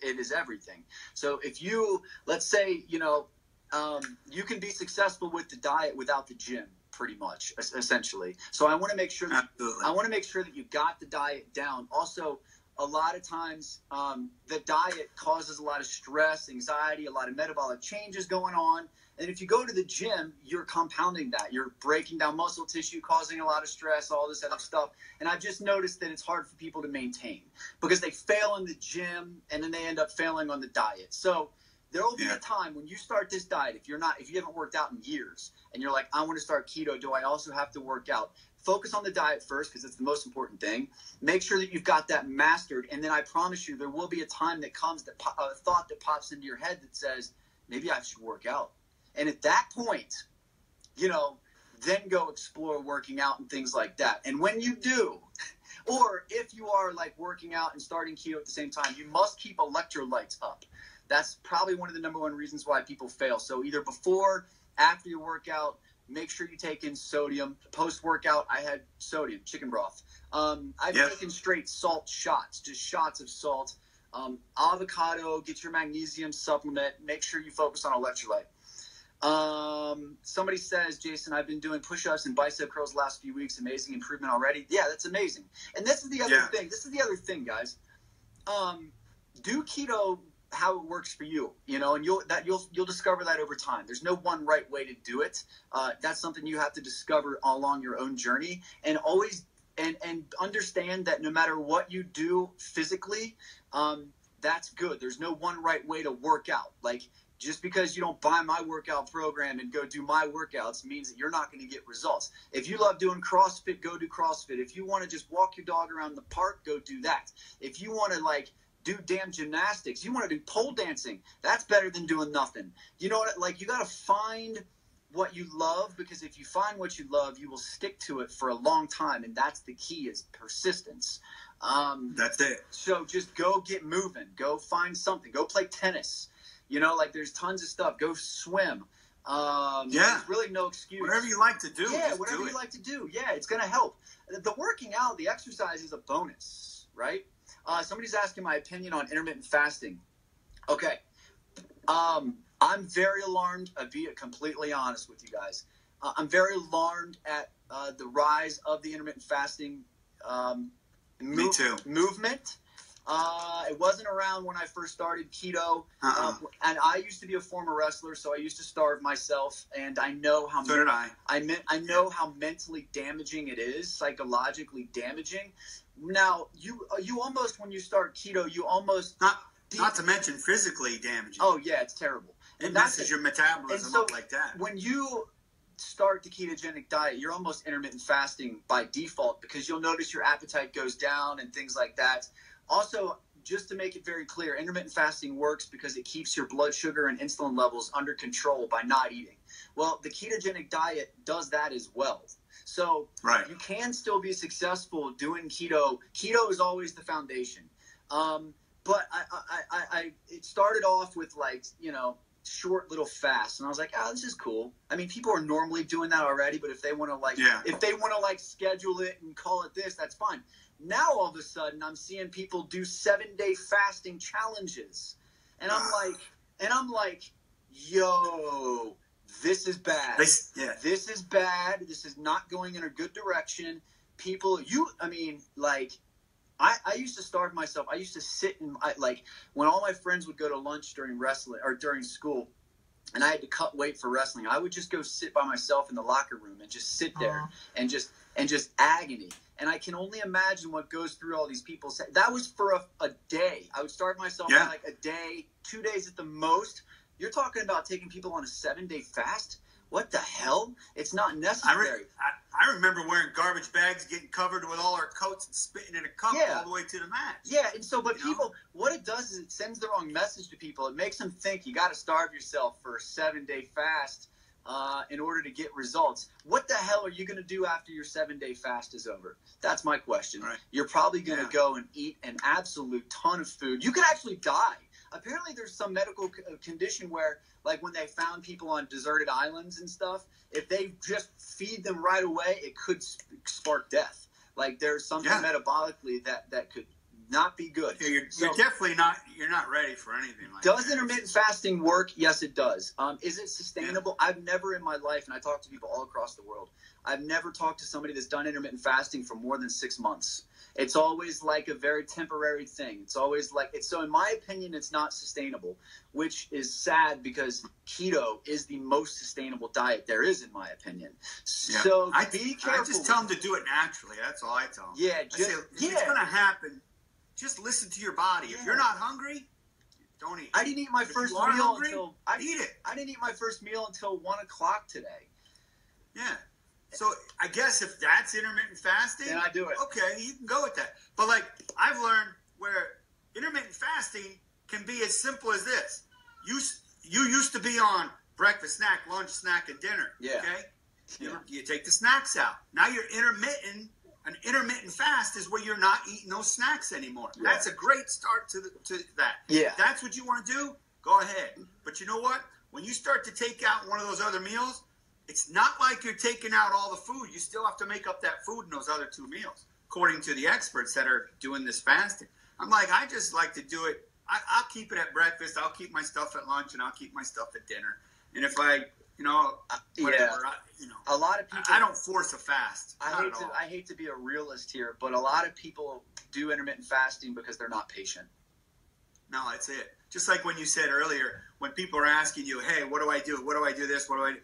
It is everything. So if you, let's say, you can be successful with the diet without the gym, pretty much, essentially. So I want to make sure that you got the diet down. Also, a lot of times the diet causes a lot of stress, anxiety, a lot of metabolic changes going on. And if you go to the gym, you're compounding that. You're breaking down muscle tissue, causing a lot of stress, all this other stuff. And I've just noticed that it's hard for people to maintain because they fail in the gym and then they end up failing on the diet. So there will be a time when you start this diet, if you haven't worked out in years and you're like, I want to start keto, do I also have to work out? Focus on the diet first because it's the most important thing. Make sure that you've got that mastered. And then I promise you there will be a time that comes, a thought that pops into your head that says, maybe I should work out. And at that point, then go explore working out and things like that. And when you do, or if you are working out and starting keto at the same time, you must keep electrolytes up. That's probably one of the number one reasons why people fail. So either before, after your workout, make sure you take in sodium. Post-workout, I had sodium, chicken broth. I've taken straight salt shots, just shots of salt. Avocado, get your magnesium supplement. Make sure you focus on electrolyte. Somebody says, Jason, I've been doing push-ups and bicep curls the last few weeks. Amazing improvement already. Yeah, that's amazing. And this is the other thing. This is the other thing, guys. Do keto how it works for you, and you'll discover that over time. There's no one right way to do it. That's something you have to discover along your own journey, and always and understand that no matter what you do physically, that's good. There's no one right way to work out. Just because you don't buy my workout program and go do my workouts means that you're not going to get results. If you love doing CrossFit, go do CrossFit. If you want to just walk your dog around the park, go do that. If you want to do damn gymnastics, you want to do pole dancing, that's better than doing nothing. You know what? You got to find what you love, because if you find what you love, you will stick to it for a long time. And that's the key, is persistence. That's it. So just go get moving, go find something, go play tennis. There's tons of stuff. Go swim. There's really no excuse. Whatever you like to do. Yeah, whatever you like to do. Yeah, it's going to help. The working out, the exercise is a bonus, right? Somebody's asking my opinion on intermittent fasting. Okay. I'm very alarmed. I'll be completely honest with you guys. I'm very alarmed at the rise of the intermittent fasting Me too. movement. It wasn't around when I first started keto, and I used to be a former wrestler, so I used to starve myself, and I know how. So did I. I know how mentally damaging it is, psychologically damaging. Now, you almost, when you start keto, you almost not to mention physically damaging. Oh yeah, it's terrible. It messes your metabolism up like that. When you start the ketogenic diet, you're almost intermittent fasting by default, because you'll notice your appetite goes down and things like that. Also, just to make it very clear, intermittent fasting works because it keeps your blood sugar and insulin levels under control by not eating. Well, the ketogenic diet does that as well. So you can still be successful doing keto. Keto is always the foundation. But it started off with short little fasts, and I was like, this is cool. I mean, people are normally doing that already, but if they want to schedule it and call it this, that's fine. Now all of a sudden I'm seeing people do 7-day fasting challenges, and I'm like, yo, this is bad. This is bad. This is not going in a good direction. People, I used to starve myself. I used to sit and when all my friends would go to lunch during wrestling or during school, and I had to cut weight for wrestling, I would just go sit by myself in the locker room and just sit there and just agony. And I can only imagine what goes through all these people. That was for a day. I would start myself on like a day, 2 days at the most. You're talking about taking people on a 7-day fast? What the hell? It's not necessary. I remember wearing garbage bags, getting covered with all our coats and spitting in a cup all the way to the match. Yeah, and so, but people, what it does is it sends the wrong message to people. It makes them think you got to starve yourself for a 7-day fast in order to get results. What the hell are you going to do after your 7-day fast is over? That's my question. Right. You're probably going to go and eat an absolute ton of food. You could actually die. Apparently there's some medical condition where, like when they found people on deserted islands and stuff, if they just feed them right away, it could spark death. Like there's something metabolically that could not be good. Yeah, you're definitely not. You're not ready for anything like that. Does intermittent fasting work? Yes, it does. Is it sustainable? Yeah. I've never in my life, and I talk to people all across the world, I've never talked to somebody that's done intermittent fasting for more than 6 months. It's always like a very temporary thing. It's always like it's. So in my opinion, it's not sustainable, which is sad because keto is the most sustainable diet there is, in my opinion. Yeah. So be careful. I just tell them to do it naturally. That's all I tell them. Yeah, if it's going to happen, just listen to your body. If you're not hungry, don't eat. I didn't eat my first meal until eat it. I didn't eat my first meal until 1 o'clock today. Yeah. So I guess if that's intermittent fasting, then I do it. Okay, you can go with that. But like I've learned where intermittent fasting can be as simple as this. You used to be on breakfast, snack, lunch, snack, and dinner. Yeah. Okay? You take the snacks out. Now you're intermittent. An intermittent fast is where you're not eating those snacks anymore. Yeah. That's a great start to that. Yeah. If that's what you want to do, go ahead. But you know what? When you start to take out one of those other meals, it's not like you're taking out all the food. You still have to make up that food in those other 2 meals, according to the experts that are doing this fasting. I'm like, I just like to do it. I'll keep it at breakfast. I'll keep my stuff at lunch, and I'll keep my stuff at dinner. And if I, whatever, a lot of people. I don't force a fast. I hate to be a realist here, but a lot of people do intermittent fasting because they're not patient. No, that's it. Just like when you said earlier, when people are asking you, hey, what do I do? What do I do this? What do I do?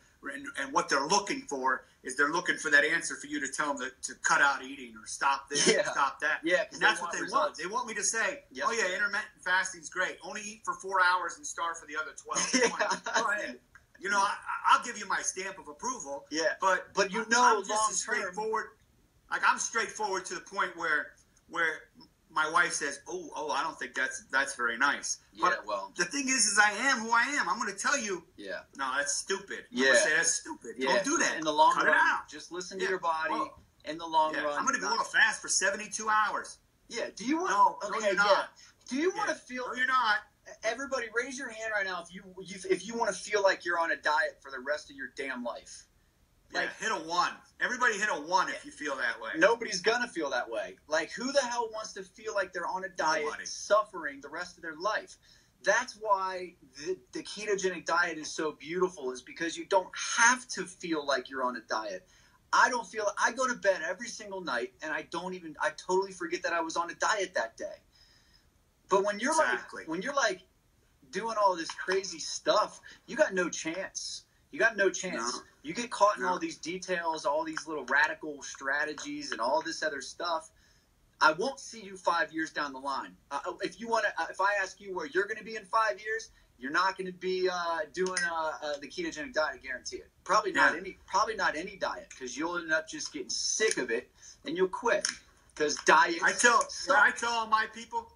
And what they're looking for is they're looking for that answer for you to tell them to cut out eating or stop this or stop that. Yeah, and that's what they want. They want me to say, oh, yeah, intermittent fasting's great. Only eat for 4 hours and starve for the other 12. Go ahead. I'll give you my stamp of approval. Yeah, but I'm just straightforward. Like I'm straightforward to the point where my wife says, "Oh, I don't think that's very nice." Yeah, but the thing is I am who I am. I'm going to tell you. Yeah. No, that's stupid. Yeah. I'm going to say that's stupid. Yeah. Don't do that. In the long Cut run, it out. just listen to your body. In the long run, I'm going to go on a fast for 72 hours. Yeah. Do you want? No, you're not. Do you want to feel? No, you're not. Everybody, raise your hand right now if you want to feel like you're on a diet for the rest of your damn life. Like, hit a 1. Everybody hit a 1 if you feel that way. Nobody's gonna feel that way. Like, who the hell wants to feel like they're on a diet, suffering the rest of their life? That's why the ketogenic diet is so beautiful, is because you don't have to feel like you're on a diet. I go to bed every single night, and I totally forget that I was on a diet that day. But when you're like doing all this crazy stuff, you got no chance. You got no chance. No. You get caught in all these details, all these little radical strategies, and all this other stuff. I won't see you 5 years down the line. If I ask you where you're going to be in 5 years, you're not going to be doing the ketogenic diet. I guarantee it. Probably not any diet, because you'll end up just getting sick of it and you'll quit. Because diets. I tell all my people.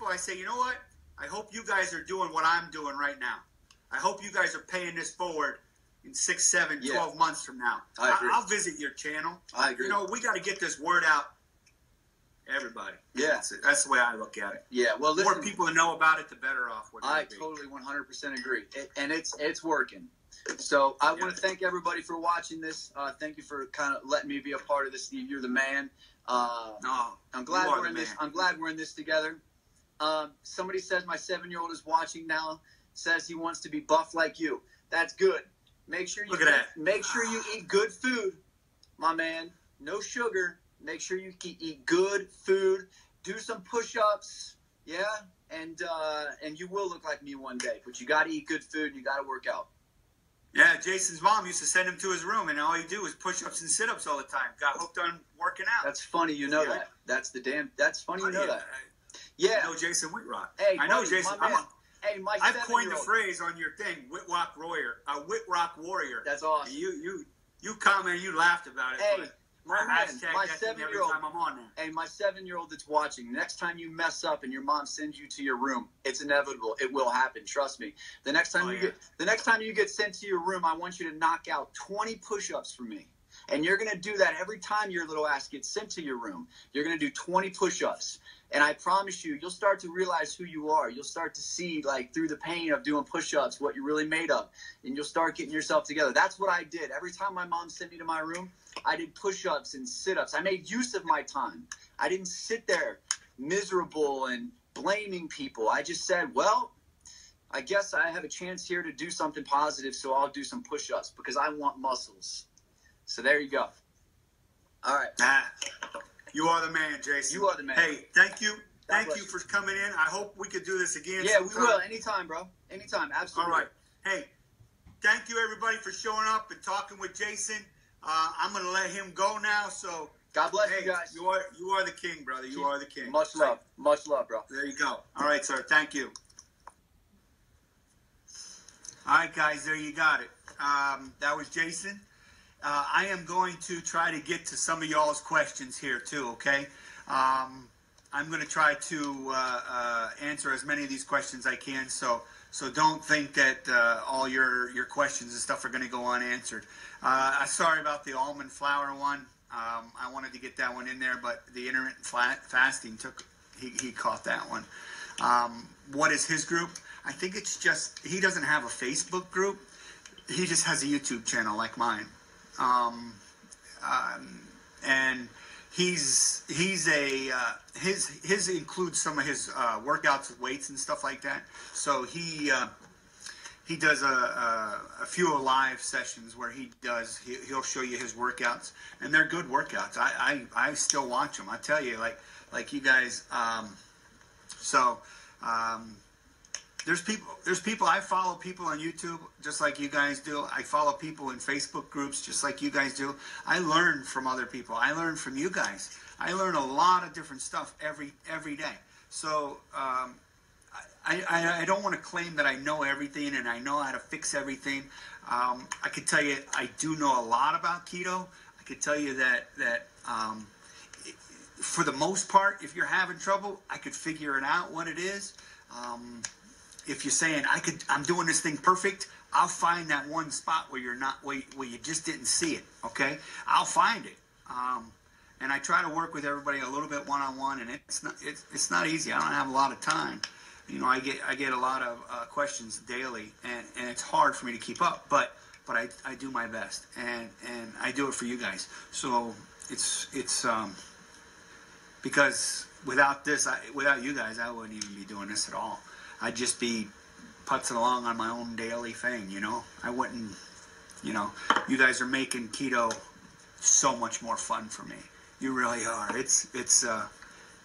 I say, you know what? I hope you guys are doing what I'm doing right now. I hope you guys are paying this forward in 6, 7, 12 months from now. I'll visit your channel. I agree. We got to get this word out. Everybody. Yeah. That's the way I look at it. Yeah. Well, listen, the more people that know about it, the better off we're going to be. I totally 100% agree. And it's working. So I want to thank everybody for watching this. Thank you for kind of letting me be a part of this, Steve. You're the man. I'm glad we're in this. I'm glad we're in this together. Somebody says my 7-year-old is watching now. Says he wants to be buff like you. That's good. Make sure you eat good food, my man. No sugar. Make sure you eat good food. Do some push-ups. Yeah. and you will look like me one day. But you got to eat good food and you got to work out. Yeah, Jason's mom used to send him to his room, and all he'd do was push-ups and sit-ups all the time. Got hooked on working out. That's funny, you know that. That's funny, you know that. Yeah. I know Jason Wittrock. Hey, I know Jason. I've coined the phrase on your thing, Wittrock warrior. A Wittrock warrior. That's awesome. You commented, you laughed about it. Hey, my 7-year-old. Every time I'm on there. Hey, my 7-year-old that's watching. Next time you mess up and your mom sends you to your room, it's inevitable. It will happen. Trust me. The next time you get sent to your room, I want you to knock out 20 push-ups for me. And you're going to do that every time your little ass gets sent to your room. You're going to do 20 push-ups. And I promise you, you'll start to realize who you are. You'll start to see, like, through the pain of doing push-ups, what you're really made of. And you'll start getting yourself together. That's what I did. Every time my mom sent me to my room, I did push-ups and sit-ups. I made use of my time. I didn't sit there miserable and blaming people. I just said, well, I guess I have a chance here to do something positive, so I'll do some push-ups because I want muscles. So there you go. All right. You are the man, Jason. You are the man. Hey, thank you. Thank you for coming in. I hope we could do this again. Yeah, sometime. We will. Anytime, bro. Anytime. Absolutely. All right. Hey, thank you, everybody, for showing up and talking with Jason. I'm going to let him go now. So God bless you guys. You are the king, brother. You are the king. Much love. Much love, bro. There you go. All right, sir. Thank you. All right, guys. There you got it. That was Jason. I am going to try to get to some of y'all's questions here too, okay? I'm going to try to answer as many of these questions I can, so don't think that all your questions and stuff are going to go unanswered. Sorry about the almond flour one. I wanted to get that one in there, but the intermittent fasting he caught that one. What is his group? I think it's just, he doesn't have a Facebook group. He just has a YouTube channel like mine. And his includes some of his workouts, weights and stuff like that. So he does a few live sessions where he'll show you his workouts, and they're good workouts. I still watch them. I tell you, like you guys. There's people, I follow people on YouTube just like you guys do. I follow people in Facebook groups just like you guys do. I learn from other people. I learn from you guys. I learn a lot of different stuff every day. So I don't want to claim that I know everything and I know how to fix everything. I could tell you I do know a lot about keto. I could tell you that for the most part, if you're having trouble, I could figure it out what it is. If you're saying I'm doing this thing perfect, I'll find that one spot where where you just didn't see it. Okay, I'll find it. And I try to work with everybody a little bit one-on-one, and it's not easy. I don't have a lot of time. You know, I get a lot of questions daily, and it's hard for me to keep up. But I do my best, and I do it for you guys. So it's because without you guys, I wouldn't even be doing this at all. I'd just be putzing along on my own daily thing, you know. I wouldn't, you know. You guys are making keto so much more fun for me. You really are. It's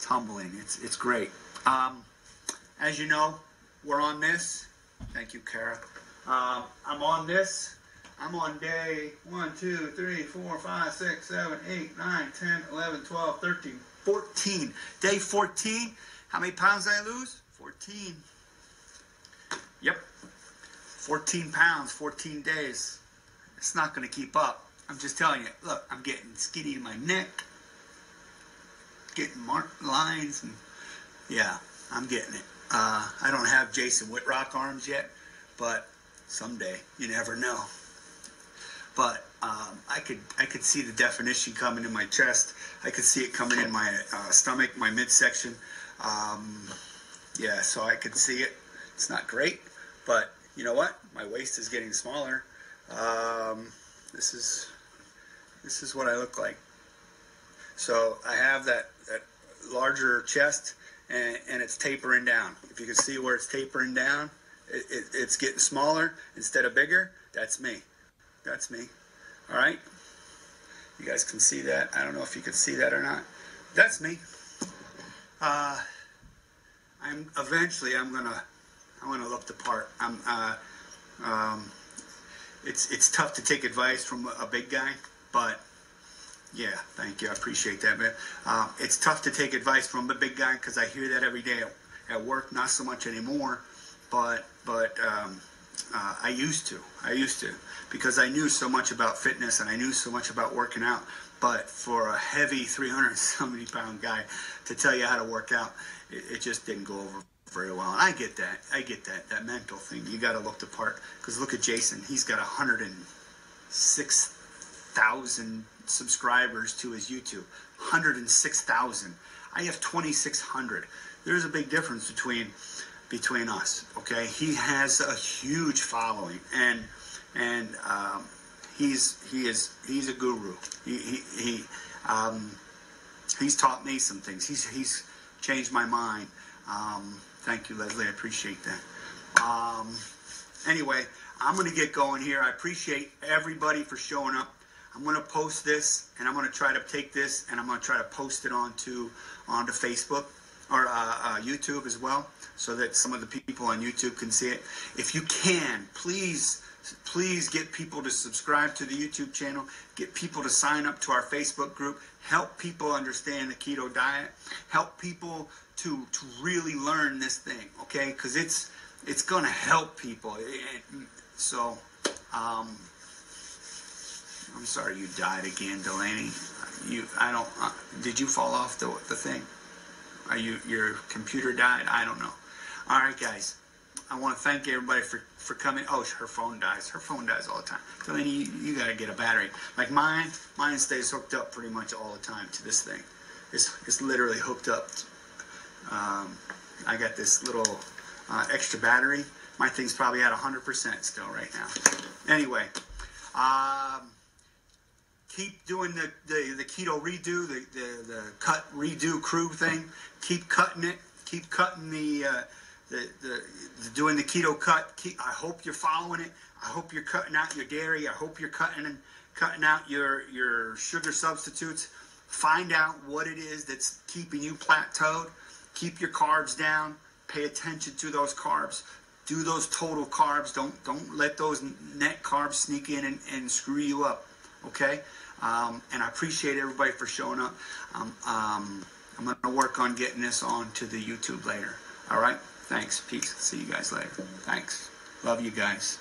humbling. It's great. As you know, we're on this. Thank you, Kara. I'm on this. I'm on day 1, 2, 3, 4, 5, 6, 7, 8, 9, 10, 11, 12, 13, 14. Day 14. How many pounds did I lose? 14. Yep. 14 pounds, 14 days. It's not going to keep up. I'm just telling you. Look, I'm getting skinny in my neck. Getting marked lines. And yeah, I'm getting it. I don't have Jason Wittrock arms yet, but someday. You never know. But I could see the definition coming in my chest. I could see it coming in my stomach, my midsection. Yeah, so I could see it. It's not great, but you know what? My waist is getting smaller. This is what I look like. So I have that larger chest, and it's tapering down. If you can see where it's tapering down, it's getting smaller instead of bigger. That's me. That's me. All right? You guys can see that. I don't know if you can see that or not. That's me. I'm gonna look the part. It's tough to take advice from a big guy, but yeah, thank you. I appreciate that, man. It's tough to take advice from a big guy because I hear that every day at work. Not so much anymore, but I used to because I knew so much about fitness and I knew so much about working out. But for a heavy 370-pound guy to tell you how to work out, it just didn't go over very well. And I get that mental thing. You got to look the part. Because look at Jason. He's got 106,000 subscribers to his YouTube. 106,000. I have 2,600. There's a big difference between us. Okay, he has a huge following, and he's a guru. He's taught me some things. He's changed my mind. Thank you, Leslie. I appreciate that. Anyway, I'm going to get going here. I appreciate everybody for showing up. I'm going to post this, and I'm going to try to take this, and I'm going to try to post it onto Facebook or YouTube as well, so that some of the people on YouTube can see it. If you can, please get people to subscribe to the YouTube channel. Get people to sign up to our Facebook group. Help people understand the keto diet. Help people to really learn this thing, okay? Because it's going to help people. So, I'm sorry you died again, Delaney. Did you fall off the thing? Your computer died? I don't know. All right, guys. I want to thank everybody for coming. Oh, her phone dies. Her phone dies all the time. Delaney, you got to get a battery. Like mine stays hooked up pretty much all the time to this thing. It's literally hooked up. I got this little extra battery. My thing's probably at 100% still right now. Anyway, keep doing the keto redo, the cut redo crew thing. Keep cutting it. Keep cutting doing the keto cut. I hope you're following it. I hope you're cutting out your dairy. I hope you're cutting out your sugar substitutes. Find out what it is that's keeping you plateaued. Keep your carbs down. Pay attention to those carbs. Do those total carbs. Don't let those net carbs sneak in and screw you up. Okay? And I appreciate everybody for showing up. I'm going to work on getting this on to the YouTube later. All right? Thanks. Peace. See you guys later. Thanks. Love you guys.